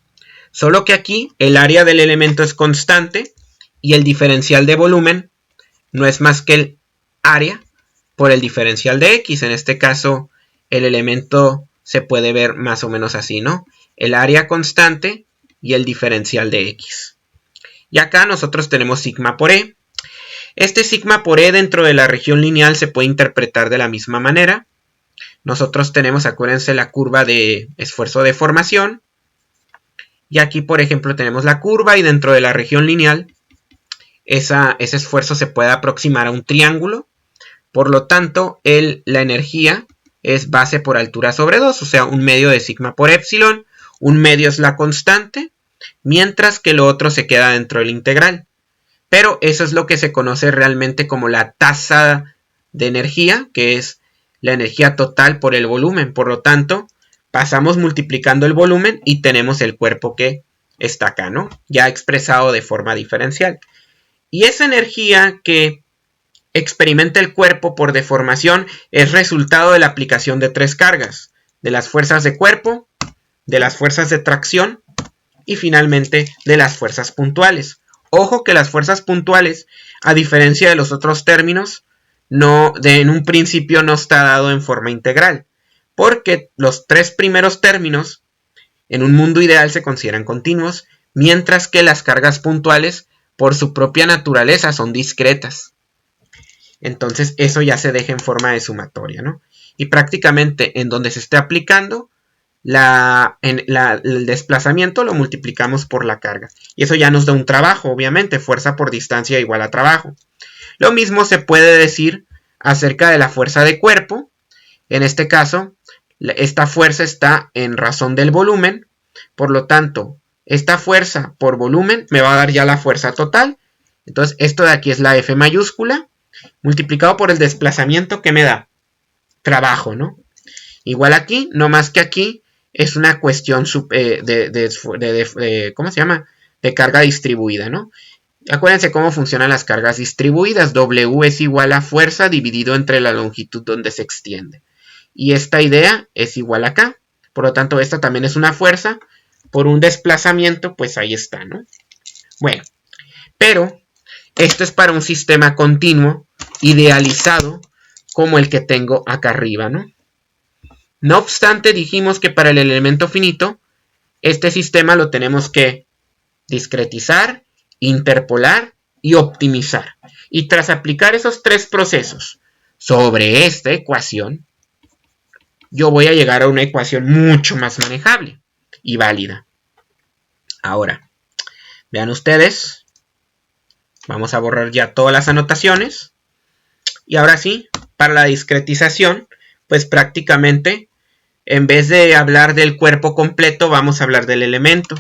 Solo que aquí el área del elemento es constante y el diferencial de volumen no es más que el área por el diferencial de x. En este caso, el elemento se puede ver más o menos así, ¿no? El área constante y el diferencial de x. Y acá nosotros tenemos sigma por E. Este sigma por E dentro de la región lineal se puede interpretar de la misma manera. Nosotros tenemos, acuérdense, la curva de esfuerzo de deformación. Y aquí, por ejemplo, tenemos la curva y dentro de la región lineal, ese esfuerzo se puede aproximar a un triángulo. Por lo tanto, la energía es base por altura sobre 2, o sea, un medio de sigma por epsilon. Un medio es la constante, mientras que lo otro se queda dentro del integral. Pero eso es lo que se conoce realmente como la tasa de energía, que es la energía total por el volumen. Por lo tanto, pasamos multiplicando el volumen y tenemos el cuerpo que está acá, ¿no? Ya expresado de forma diferencial. Y esa energía que experimenta el cuerpo por deformación es resultado de la aplicación de 3 cargas. De las fuerzas de cuerpo, de las fuerzas de tracción y finalmente de las fuerzas puntuales. Ojo que las fuerzas puntuales, a diferencia de los otros términos, en un principio no está dado en forma integral, porque los 3 primeros términos en un mundo ideal se consideran continuos, mientras que las cargas puntuales, por su propia naturaleza, son discretas. Entonces eso ya se deja en forma de sumatoria, ¿no? Y prácticamente en donde se esté aplicando, el desplazamiento lo multiplicamos por la carga. Y eso ya nos da un trabajo, obviamente, fuerza por distancia igual a trabajo. Lo mismo se puede decir acerca de la fuerza de cuerpo. En este caso, esta fuerza está en razón del volumen. Por lo tanto, esta fuerza por volumen me va a dar ya la fuerza total. Entonces, esto de aquí es la F mayúscula, multiplicado por el desplazamiento que me da trabajo, ¿no? Igual aquí, no más que aquí es una cuestión ¿cómo se llama? De carga distribuida, ¿no? Acuérdense cómo funcionan las cargas distribuidas. W es igual a fuerza dividido entre la longitud donde se extiende. Y esta idea es igual acá. Por lo tanto, esta también es una fuerza. Por un desplazamiento, pues ahí está, ¿no? Bueno, pero esto es para un sistema continuo, idealizado, como el que tengo acá arriba, ¿no? No obstante, dijimos que para el elemento finito, este sistema lo tenemos que discretizar, interpolar y optimizar. Y tras aplicar esos 3 procesos sobre esta ecuación, yo voy a llegar a una ecuación mucho más manejable y válida. Ahora, vean ustedes, vamos a borrar ya todas las anotaciones. Y ahora sí, para la discretización, pues prácticamente, en vez de hablar del cuerpo completo, vamos a hablar del elemento.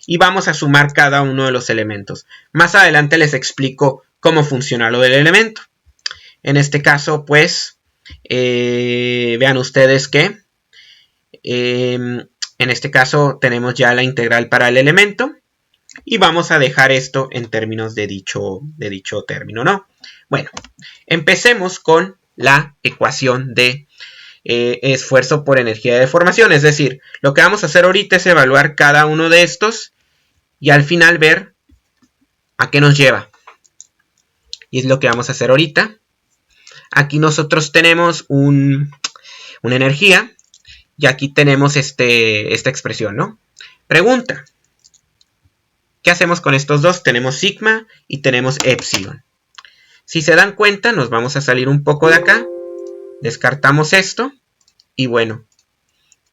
Y vamos a sumar cada uno de los elementos. Más adelante les explico cómo funciona lo del elemento. En este caso, pues, vean ustedes que en este caso tenemos ya la integral para el elemento. Y vamos a dejar esto en términos de dicho término, ¿no? Bueno, empecemos con la ecuación de esfuerzo por energía de deformación. Es decir, lo que vamos a hacer ahorita es evaluar cada uno de estos y al final ver a qué nos lleva. Y es lo que vamos a hacer ahorita. Aquí nosotros tenemos una energía y aquí tenemos esta expresión, ¿no? Pregunta. ¿Qué hacemos con estos dos? Tenemos sigma y tenemos epsilon. Si se dan cuenta, nos vamos a salir un poco de acá. Descartamos esto. Y bueno,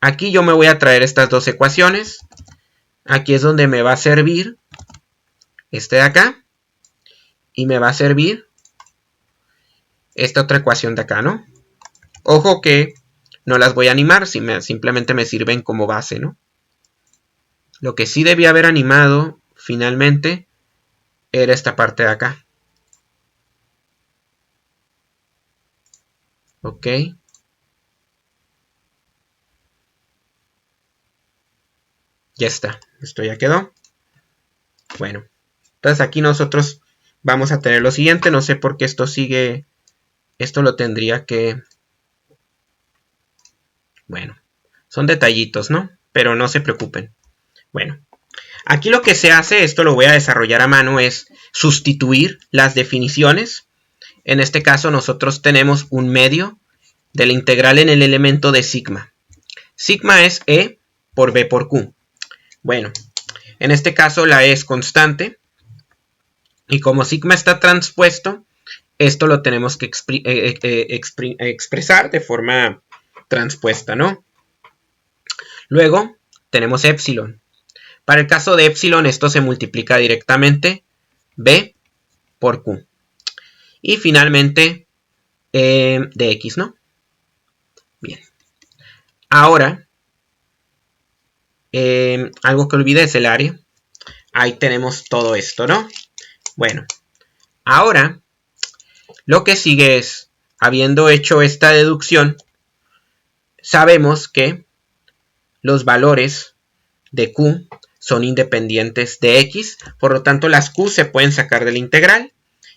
aquí yo me voy a traer estas dos ecuaciones. Aquí es donde me va a servir este de acá. Y me va a servir esta otra ecuación de acá, ¿no? Ojo que no las voy a animar, simplemente me sirven como base, ¿no? Lo que sí debía haber animado finalmente era esta parte de acá. Ok. Ya está. Esto ya quedó. Bueno. Entonces aquí nosotros vamos a tener lo siguiente. No sé por qué esto sigue. Esto lo tendría que... Bueno. Son detallitos, ¿no? Pero no se preocupen. Bueno. Aquí lo que se hace, esto lo voy a desarrollar a mano, es sustituir las definiciones. En este caso nosotros tenemos un medio de la integral en el elemento de sigma. Sigma es E por B por Q. Bueno, en este caso la E es constante. Y como sigma está transpuesto, esto lo tenemos que expresar de forma transpuesta, ¿no? Luego tenemos epsilon. Para el caso de epsilon, esto se multiplica directamente B por Q. Y finalmente dx, ¿no? Bien. Ahora, algo que olvidé es el área. Ahí tenemos todo esto, ¿no? Bueno, ahora lo que sigue es, habiendo hecho esta deducción, sabemos que los valores de Q son independientes de X, por lo tanto las Q se pueden sacar de la integral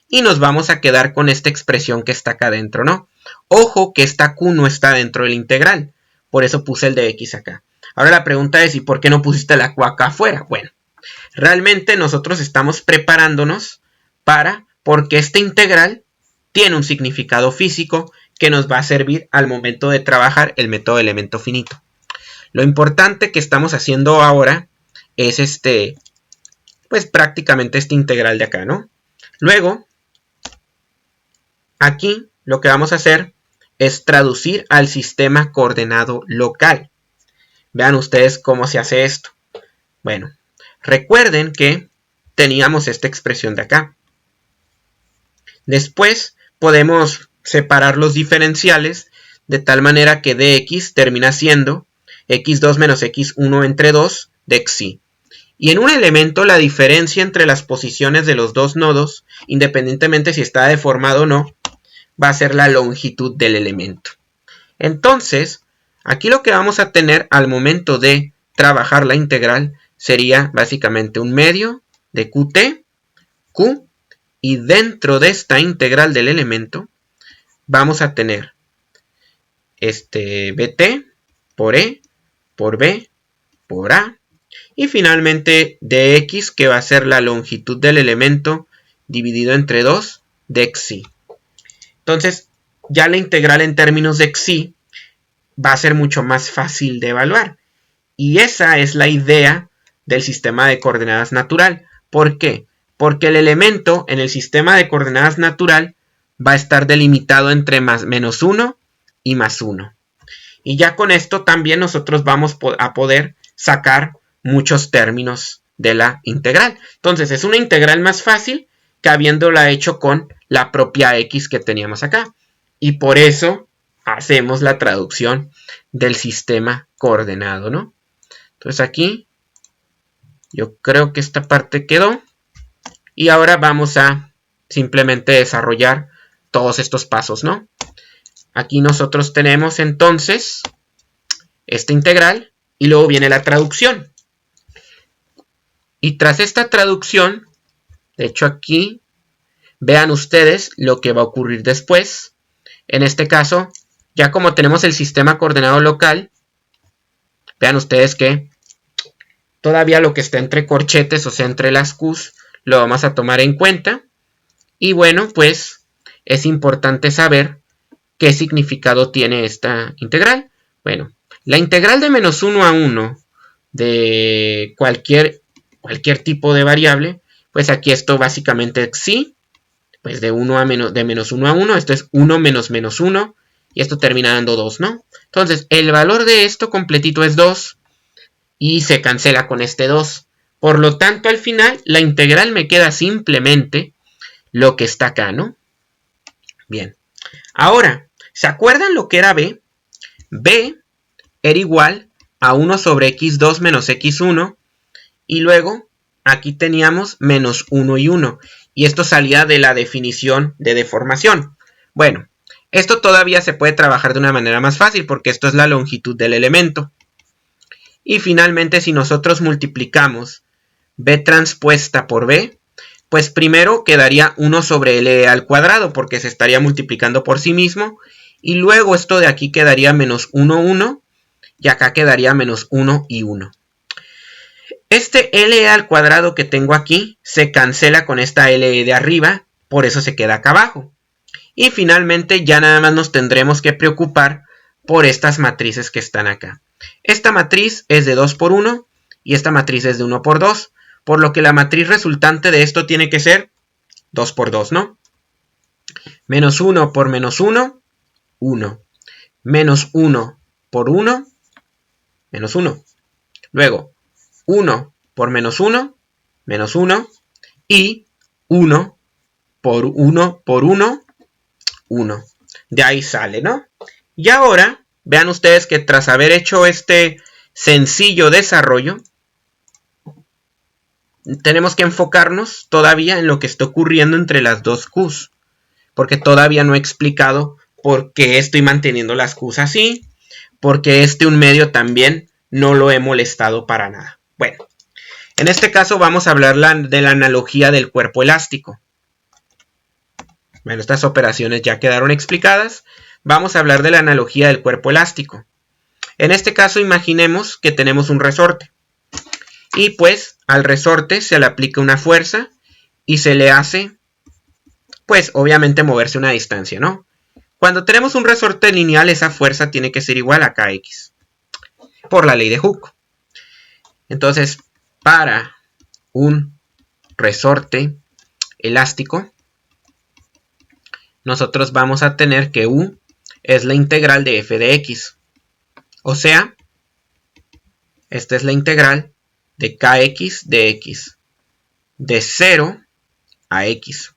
y nos vamos a quedar con esta expresión que está acá adentro, ¿no? Ojo que esta Q no está dentro de la integral, por eso puse el de X acá. Ahora la pregunta es, ¿y por qué no pusiste la Q acá afuera? Bueno, realmente nosotros estamos preparándonos porque esta integral tiene un significado físico que nos va a servir al momento de trabajar el método de elemento finito. Lo importante que estamos haciendo ahora es pues prácticamente esta integral de acá, ¿no? Luego, aquí lo que vamos a hacer es traducir al sistema coordenado local. Vean ustedes cómo se hace esto. Bueno, recuerden que teníamos esta expresión de acá. Después podemos separar los diferenciales de tal manera que dx termina siendo x2 menos x1 entre 2 de xy. Y en un elemento la diferencia entre las posiciones de los dos nodos, independientemente si está deformado o no, va a ser la longitud del elemento. Entonces, aquí lo que vamos a tener al momento de trabajar la integral sería básicamente un medio de qt, q, y dentro de esta integral del elemento vamos a tener bt por e, por b, por a, y finalmente dx, que va a ser la longitud del elemento dividido entre 2 de xy. Entonces, ya la integral en términos de xy va a ser mucho más fácil de evaluar. Y esa es la idea del sistema de coordenadas natural. ¿Por qué? Porque el elemento en el sistema de coordenadas natural va a estar delimitado entre menos 1 y más 1. Y ya con esto también nosotros vamos a poder sacar muchos términos de la integral. Entonces es una integral más fácil que habiéndola hecho con la propia x que teníamos acá. Y por eso hacemos la traducción del sistema coordenado, ¿no? Entonces aquí yo creo que esta parte quedó. Y ahora vamos a simplemente desarrollar todos estos pasos, ¿no? Aquí nosotros tenemos entonces esta integral y luego viene la traducción. Y tras esta traducción, de hecho aquí, vean ustedes lo que va a ocurrir después. En este caso, ya como tenemos el sistema coordenado local, vean ustedes que todavía lo que está entre corchetes, o sea, entre las Qs, lo vamos a tomar en cuenta. Y bueno, pues es importante saber qué significado tiene esta integral. Bueno, la integral de menos 1 a 1 de cualquier tipo de variable, pues aquí esto básicamente es xy, pues de menos 1 a 1, esto es 1 menos menos 1, y esto termina dando 2, ¿no? Entonces, el valor de esto completito es 2 y se cancela con este 2. Por lo tanto, al final, la integral me queda simplemente lo que está acá, ¿no? Bien. Ahora, ¿se acuerdan lo que era b? B era igual a 1 sobre x2 menos x1. Y luego, aquí teníamos menos 1 y 1. Y esto salía de la definición de deformación. Bueno, esto todavía se puede trabajar de una manera más fácil porque esto es la longitud del elemento. Y finalmente, si nosotros multiplicamos b transpuesta por b, pues primero quedaría 1 sobre l al cuadrado porque se estaría multiplicando por sí mismo. Y luego esto de aquí quedaría menos 1, 1. Y acá quedaría menos 1 y 1. Este LE al cuadrado que tengo aquí se cancela con esta LE de arriba, por eso se queda acá abajo. Y finalmente ya nada más nos tendremos que preocupar por estas matrices que están acá. Esta matriz es de 2 por 1 y esta matriz es de 1 por 2, por lo que la matriz resultante de esto tiene que ser 2 por 2, ¿no? Menos 1 por menos 1, 1. Menos 1 por 1, menos 1. Luego, 1 por menos 1, menos 1. Y 1 por 1 por 1, 1. De ahí sale, ¿no? Y ahora, vean ustedes que tras haber hecho este sencillo desarrollo, tenemos que enfocarnos todavía en lo que está ocurriendo entre las dos Qs. Porque todavía no he explicado por qué estoy manteniendo las Qs así. Porque un medio también no lo he molestado para nada. Bueno, en este caso vamos a hablar de la analogía del cuerpo elástico. Bueno, estas operaciones ya quedaron explicadas. Vamos a hablar de la analogía del cuerpo elástico. En este caso imaginemos que tenemos un resorte. Y pues al resorte se le aplica una fuerza y se le hace, pues obviamente moverse una distancia, ¿no? Cuando tenemos un resorte lineal, esa fuerza tiene que ser igual a kx, por la ley de Hooke. Entonces, para un resorte elástico, nosotros vamos a tener que U es la integral de f de x. O sea, esta es la integral de kx de x, de 0 a x.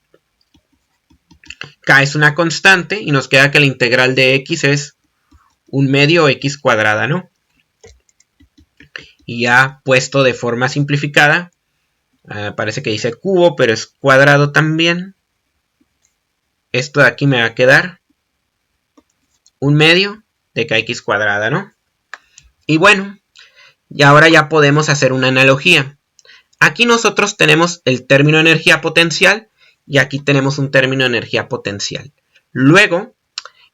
K es una constante y nos queda que la integral de x es 1 medio x cuadrada, ¿no? Y ya puesto de forma simplificada, parece que dice cubo, pero es cuadrado también. Esto de aquí me va a quedar 1 medio de kx cuadrada, ¿no? Y bueno, y ahora ya podemos hacer una analogía. Aquí nosotros tenemos el término energía potencial y aquí tenemos un término de energía potencial. Luego,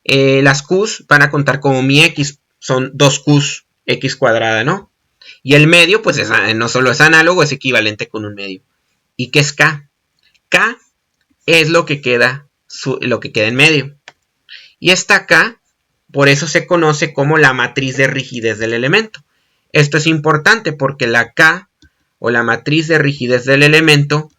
las Qs van a contar como mi x, son 2 Qs x cuadrada, ¿no? Y el medio, pues no solo es análogo, es equivalente con 1 medio. ¿Y qué es K? K es lo que queda en medio. Y esta K, por eso se conoce como la matriz de rigidez del elemento. Esto es importante porque la K, o la matriz de rigidez del elemento,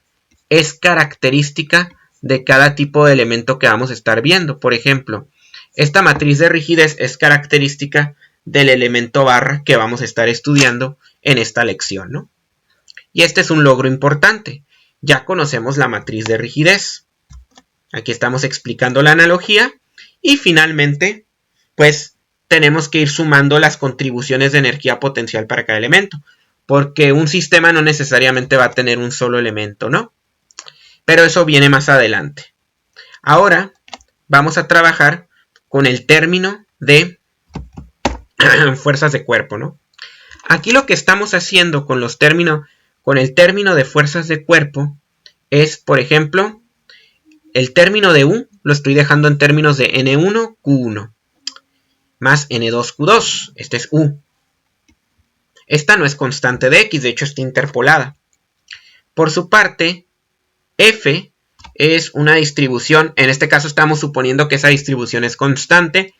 es característica de cada tipo de elemento que vamos a estar viendo. Por ejemplo, esta matriz de rigidez es característica del elemento barra que vamos a estar estudiando en esta lección, ¿no? Y este es un logro importante. Ya conocemos la matriz de rigidez. Aquí estamos explicando la analogía. Y finalmente, pues tenemos que ir sumando las contribuciones de energía potencial para cada elemento. Porque un sistema no necesariamente va a tener un solo elemento, ¿no? Pero eso viene más adelante. Ahora vamos a trabajar con el término de fuerzas de cuerpo, ¿no? Aquí lo que estamos haciendo con el término de fuerzas de cuerpo es, por ejemplo, el término de U lo estoy dejando en términos de N1, Q1 más N2, Q2. Este es U. Esta no es constante de X, de hecho está interpolada. Por su parte, F es una distribución, en este caso estamos suponiendo que esa distribución es constante.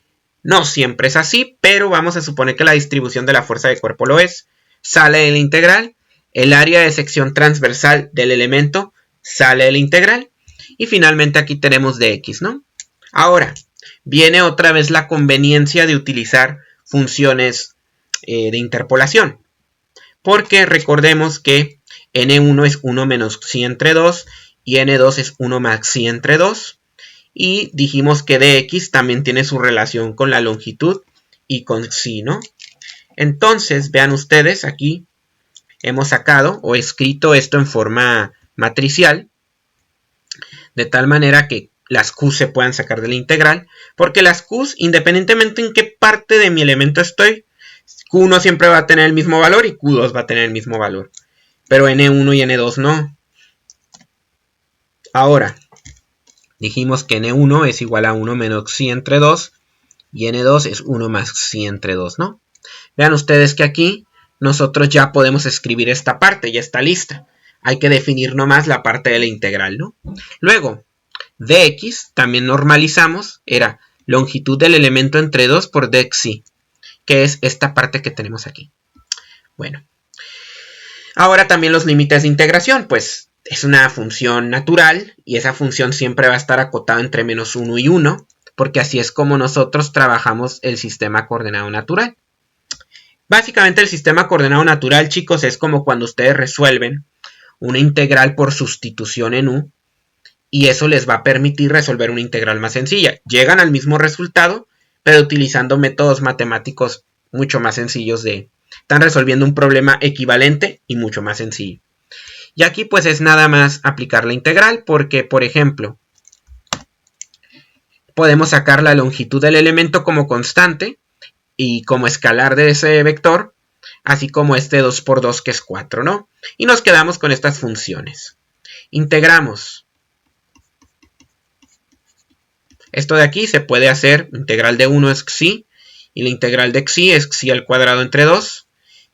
No siempre es así, pero vamos a suponer que la distribución de la fuerza de cuerpo lo es. Sale de la integral, el área de sección transversal del elemento sale de la integral. Y finalmente aquí tenemos dx, ¿no? Ahora, viene otra vez la conveniencia de utilizar funciones de interpolación. Porque recordemos que n1 es 1 menos xi entre 2 y n2 es 1 más xi entre 2. Y dijimos que dx también tiene su relación con la longitud y con xi, ¿no? Entonces, vean ustedes, aquí hemos sacado o escrito esto en forma matricial, de tal manera que las q's se puedan sacar de la integral, porque las q's, independientemente en qué parte de mi elemento estoy, q1 siempre va a tener el mismo valor y q2 va a tener el mismo valor, pero n1 y n2 no. Ahora, dijimos que n1 es igual a 1 menos xi entre 2 y n2 es 1 más xi entre 2, ¿no? Vean ustedes que aquí nosotros ya podemos escribir esta parte, ya está lista. Hay que definir nomás la parte de la integral, ¿no? Luego, dx también normalizamos, era longitud del elemento entre 2 por dxi, que es esta parte que tenemos aquí. Bueno, ahora también los límites de integración, pues es una función natural y esa función siempre va a estar acotada entre menos 1 y 1, porque así es como nosotros trabajamos el sistema coordenado natural. Básicamente el sistema coordenado natural, chicos, es como cuando ustedes resuelven una integral por sustitución en u, y eso les va a permitir resolver una integral más sencilla. Llegan al mismo resultado, pero utilizando métodos matemáticos mucho más sencillos están resolviendo un problema equivalente y mucho más sencillo. Y aquí pues es nada más aplicar la integral, porque por ejemplo, podemos sacar la longitud del elemento como constante y como escalar de ese vector, así como este 2 por 2 que es 4, ¿no? Y nos quedamos con estas funciones. Integramos. Esto de aquí se puede hacer, integral de 1 es xi, y la integral de xi es xi al cuadrado entre 2,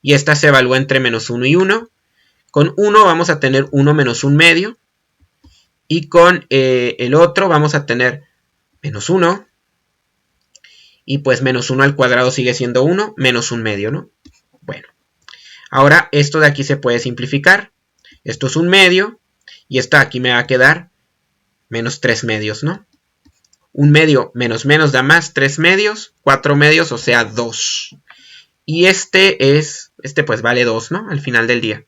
y esta se evalúa entre menos 1 y 1. Con 1 vamos a tener 1 menos 1 medio, y con el otro vamos a tener menos 1, y pues menos 1 al cuadrado sigue siendo 1, menos 1 medio, ¿no? Bueno, ahora esto de aquí se puede simplificar. Esto es 1 medio, y esto de aquí me va a quedar menos 3 medios, ¿no? 1 medio menos menos da más, 3 medios, 4 medios, o sea 2. Y este pues vale 2, ¿no? Al final del día.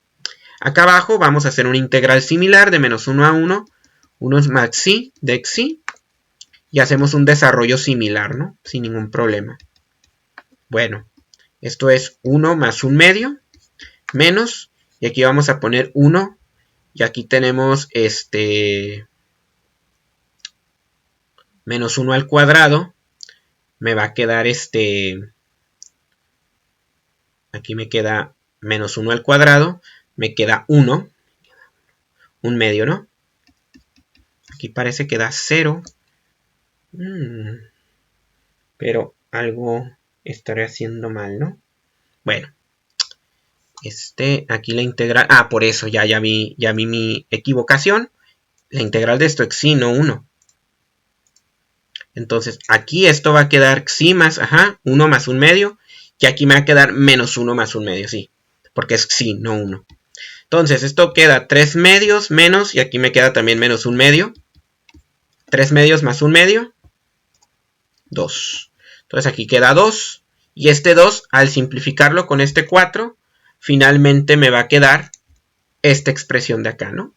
Acá abajo vamos a hacer una integral similar de menos 1 a 1, 1 es más xi de xi, y hacemos un desarrollo similar, ¿no? Sin ningún problema. Bueno, esto es 1 más 1 medio, menos, y aquí vamos a poner 1, y aquí tenemos menos 1 al cuadrado, me va a quedar aquí me queda menos 1 al cuadrado, me queda 1, 1 medio, ¿no? Aquí parece que da 0, pero algo estaré haciendo mal, ¿no? Bueno, aquí la integral, por eso ya vi mi equivocación, la integral de esto es xi, no 1. Entonces, aquí esto va a quedar xi más, 1 más 1 medio. Y aquí me va a quedar menos 1 más 1 medio, sí. Porque es xi, no 1. Entonces, esto queda 3 medios menos. Y aquí me queda también menos 1 medio. 3 medios más 1 medio. 2. Entonces, aquí queda 2. Y este 2, al simplificarlo con este 4, finalmente me va a quedar esta expresión de acá, ¿no?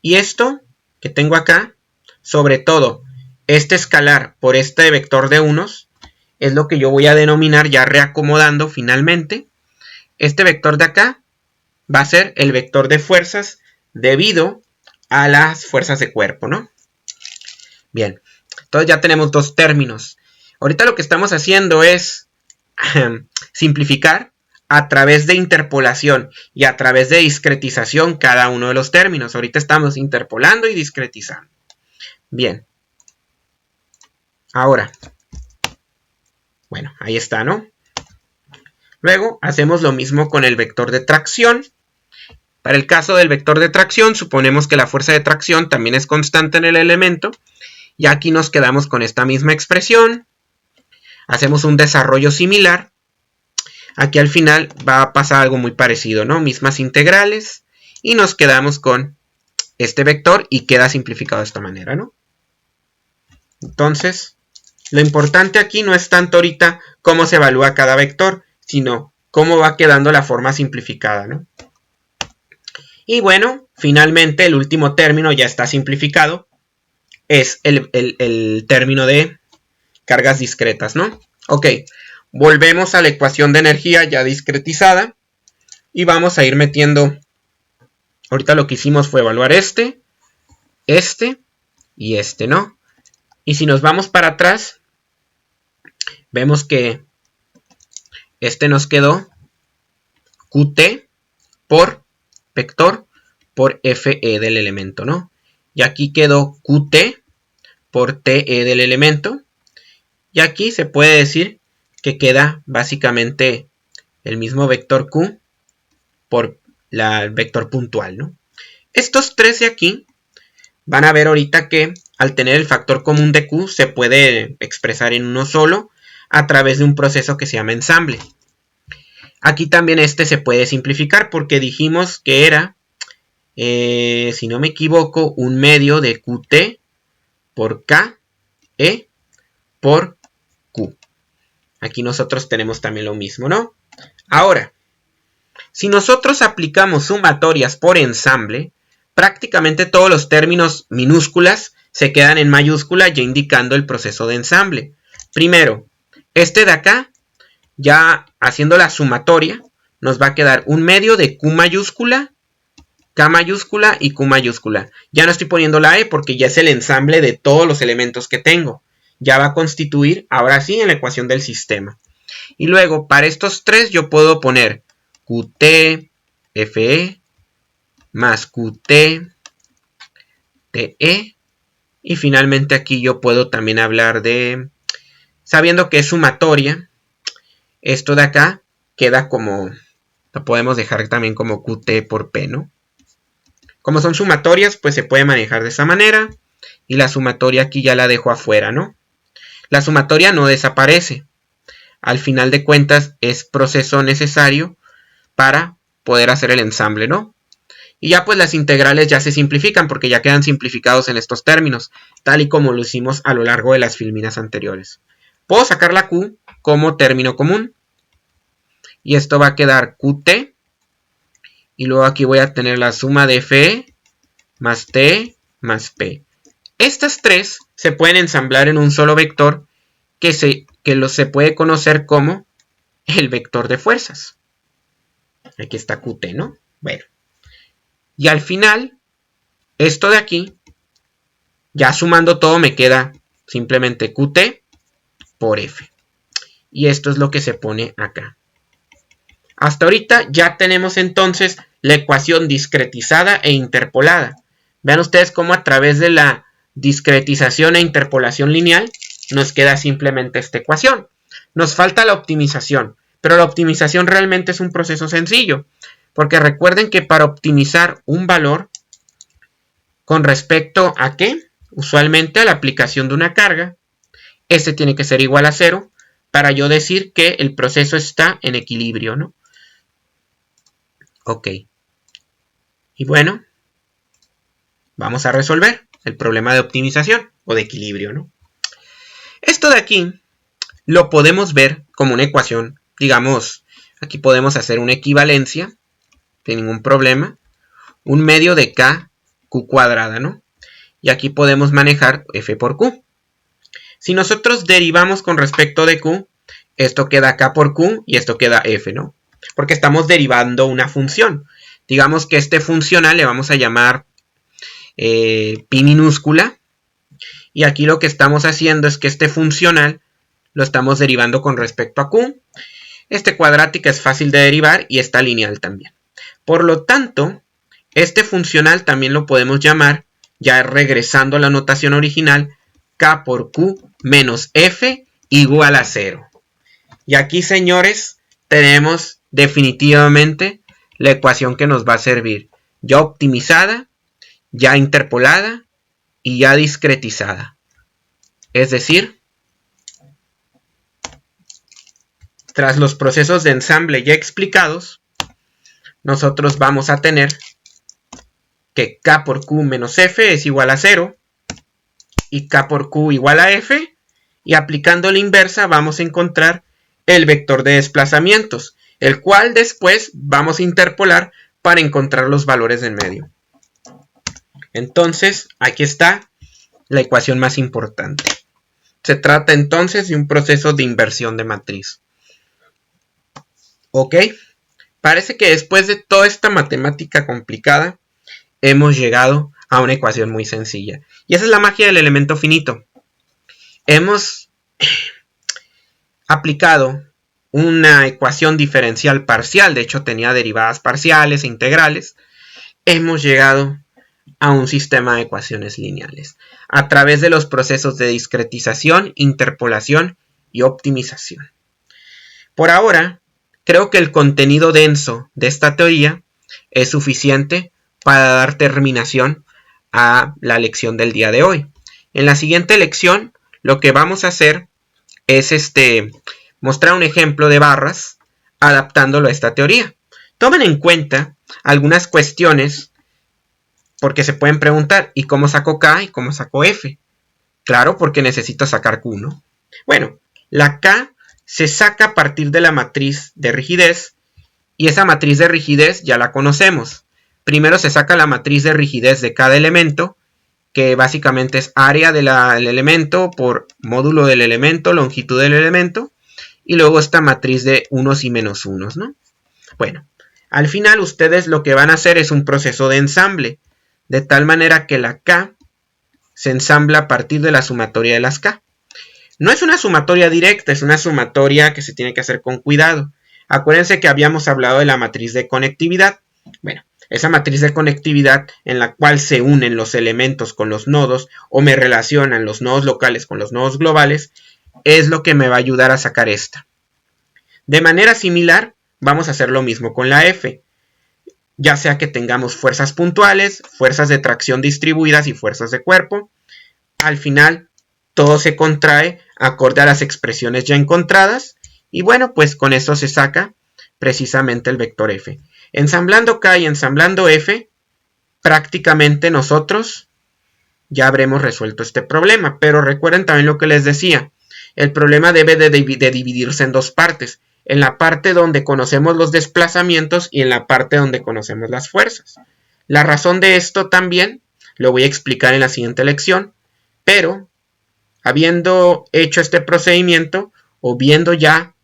Y esto que tengo acá, sobre todo, este escalar por este vector de unos es lo que yo voy a denominar, ya reacomodando finalmente. Este vector de acá va a ser el vector de fuerzas debido a las fuerzas de cuerpo, ¿no? Bien, entonces ya tenemos dos términos. Ahorita lo que estamos haciendo es simplificar a través de interpolación y a través de discretización cada uno de los términos. Ahorita estamos interpolando y discretizando. Bien. Ahora, bueno, ahí está, ¿no? Luego hacemos lo mismo con el vector de tracción. Para el caso del vector de tracción, suponemos que la fuerza de tracción también es constante en el elemento. Y aquí nos quedamos con esta misma expresión. Hacemos un desarrollo similar. Aquí al final va a pasar algo muy parecido, ¿no? Mismas integrales. Y nos quedamos con este vector y queda simplificado de esta manera, ¿no? Entonces, lo importante aquí no es tanto ahorita cómo se evalúa cada vector, sino cómo va quedando la forma simplificada, ¿no? Y bueno, finalmente el último término ya está simplificado. Es el término de cargas discretas, ¿no? Ok, volvemos a la ecuación de energía ya discretizada. Y vamos a ir metiendo, ahorita lo que hicimos fue evaluar este y este, ¿no? Y si nos vamos para atrás, vemos que este nos quedó QT por vector por FE del elemento, ¿no? Y aquí quedó QT por TE del elemento. Y aquí se puede decir que queda básicamente el mismo vector Q por el vector puntual, ¿no? Estos tres de aquí van a ver ahorita que al tener el factor común de Q se puede expresar en uno solo a través de un proceso que se llama ensamble. Aquí también este se puede simplificar porque dijimos que era, si no me equivoco, un medio de QT por KE por Q. Aquí nosotros tenemos también lo mismo, ¿no? Ahora, si nosotros aplicamos sumatorias por ensamble, prácticamente todos los términos minúsculas se quedan en mayúscula ya indicando el proceso de ensamble. Primero, este de acá, ya haciendo la sumatoria, nos va a quedar un medio de Q mayúscula, K mayúscula y Q mayúscula. Ya no estoy poniendo la E porque ya es el ensamble de todos los elementos que tengo. Ya va a constituir, ahora sí, en la ecuación del sistema. Y luego, para estos tres yo puedo poner QT, FE, más QT, TE. Y finalmente aquí yo puedo también hablar de, sabiendo que es sumatoria, esto de acá queda como, lo podemos dejar también como QT por P, ¿no? Como son sumatorias, pues se puede manejar de esa manera. Y la sumatoria aquí ya la dejo afuera, ¿no? La sumatoria no desaparece. Al final de cuentas es proceso necesario para poder hacer el ensamble, ¿no? Y ya pues las integrales ya se simplifican porque ya quedan simplificados en estos términos, tal y como lo hicimos a lo largo de las filminas anteriores. Puedo sacar la Q como término común. Y esto va a quedar QT. Y luego aquí voy a tener la suma de FE más T más P. Estas tres se pueden ensamblar en un solo vector que se puede conocer como el vector de fuerzas. Aquí está QT, ¿no? Bueno. Y al final, esto de aquí, ya sumando todo me queda simplemente QT por F. Y esto es lo que se pone acá. Hasta ahorita ya tenemos entonces la ecuación discretizada e interpolada. Vean ustedes cómo a través de la discretización e interpolación lineal nos queda simplemente esta ecuación. Nos falta la optimización, pero la optimización realmente es un proceso sencillo. Porque recuerden que para optimizar un valor con respecto a ¿qué? Usualmente a la aplicación de una carga, este tiene que ser igual a 0 para yo decir que el proceso está en equilibrio, ¿no? Ok. Y bueno, vamos a resolver el problema de optimización o de equilibrio, ¿no? Esto de aquí lo podemos ver como una ecuación, digamos, aquí podemos hacer una equivalencia, sin ningún problema, un medio de K, Q cuadrada, ¿no? Y aquí podemos manejar F por Q. Si nosotros derivamos con respecto de Q, esto queda K por Q y esto queda F, ¿no? Porque estamos derivando una función. Digamos que este funcional le vamos a llamar pi minúscula. Y aquí lo que estamos haciendo es que este funcional lo estamos derivando con respecto a Q. Este cuadrática es fácil de derivar y esta lineal también. Por lo tanto, este funcional también lo podemos llamar, ya regresando a la notación original, K por Q menos F igual a 0. Y aquí, señores, tenemos definitivamente la ecuación que nos va a servir. Ya optimizada, ya interpolada y ya discretizada. Es decir, tras los procesos de ensamble ya explicados, nosotros vamos a tener que K por Q menos F es igual a 0. y K por Q igual a F. Y aplicando la inversa vamos a encontrar el vector de desplazamientos, el cual después vamos a interpolar para encontrar los valores del medio. Entonces, aquí está la ecuación más importante. Se trata entonces de un proceso de inversión de matriz. ¿Ok? Parece que después de toda esta matemática complicada, hemos llegado a una ecuación muy sencilla. Y esa es la magia del elemento finito. Hemos aplicado una ecuación diferencial parcial, de hecho tenía derivadas parciales e integrales. Hemos llegado a un sistema de ecuaciones lineales a través de los procesos de discretización, interpolación y optimización. Por ahora, creo que el contenido denso de esta teoría es suficiente para dar terminación a la lección del día de hoy. En la siguiente lección, lo que vamos a hacer es mostrar un ejemplo de barras adaptándolo a esta teoría. Tomen en cuenta algunas cuestiones porque se pueden preguntar, ¿y cómo saco K y cómo saco F? Claro, porque necesito sacar Q, ¿no? Bueno, la K se saca a partir de la matriz de rigidez y esa matriz de rigidez ya la conocemos. Primero se saca la matriz de rigidez de cada elemento, que básicamente es área del elemento por módulo del elemento, longitud del elemento, y luego esta matriz de unos y menos unos, ¿no? Bueno, al final ustedes lo que van a hacer es un proceso de ensamble, de tal manera que la K se ensambla a partir de la sumatoria de las K. No es una sumatoria directa, es una sumatoria que se tiene que hacer con cuidado. Acuérdense que habíamos hablado de la matriz de conectividad. Bueno, esa matriz de conectividad en la cual se unen los elementos con los nodos o me relacionan los nodos locales con los nodos globales es lo que me va a ayudar a sacar esta. De manera similar, vamos a hacer lo mismo con la F. Ya sea que tengamos fuerzas puntuales, fuerzas de tracción distribuidas y fuerzas de cuerpo. Al final, todo se contrae acorde a las expresiones ya encontradas. Y bueno, pues con esto se saca precisamente el vector F. Ensamblando K y ensamblando F, prácticamente nosotros ya habremos resuelto este problema. Pero recuerden también lo que les decía. El problema debe de dividirse en dos partes. En la parte donde conocemos los desplazamientos y en la parte donde conocemos las fuerzas. La razón de esto también lo voy a explicar en la siguiente lección. Pero, habiendo hecho este procedimiento o viendo ya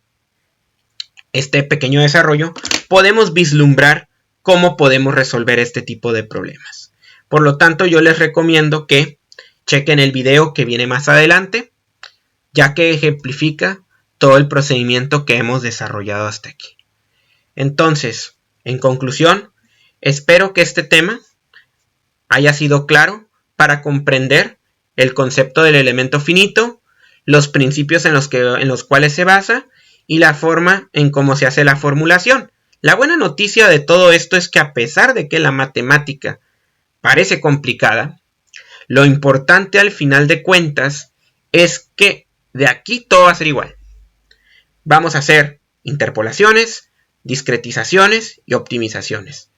este pequeño desarrollo, podemos vislumbrar cómo podemos resolver este tipo de problemas. Por lo tanto, yo les recomiendo que chequen el video que viene más adelante, ya que ejemplifica todo el procedimiento que hemos desarrollado hasta aquí. Entonces, en conclusión, espero que este tema haya sido claro para comprender el concepto del elemento finito, los principios en los cuales se basa y la forma en cómo se hace la formulación. La buena noticia de todo esto es que a pesar de que la matemática parece complicada, lo importante al final de cuentas es que de aquí todo va a ser igual. Vamos a hacer interpolaciones, discretizaciones y optimizaciones.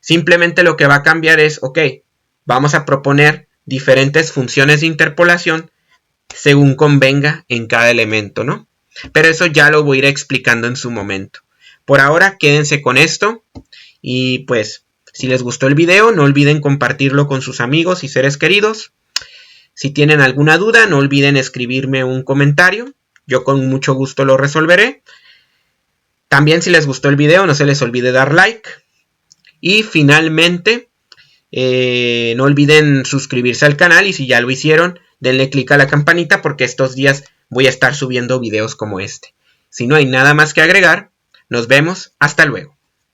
Simplemente lo que va a cambiar es, ok, vamos a proponer diferentes funciones de interpolación según convenga en cada elemento, ¿no? Pero eso ya lo voy a ir explicando en su momento. Por ahora, quédense con esto y pues, si les gustó el video, no olviden compartirlo con sus amigos y seres queridos. Si tienen alguna duda, no olviden escribirme un comentario. Yo con mucho gusto lo resolveré. También si les gustó el video, no se les olvide dar like. Y finalmente, no olviden suscribirse al canal y si ya lo hicieron, denle click a la campanita porque estos días voy a estar subiendo videos como este. Si no hay nada más que agregar, nos vemos. Hasta luego.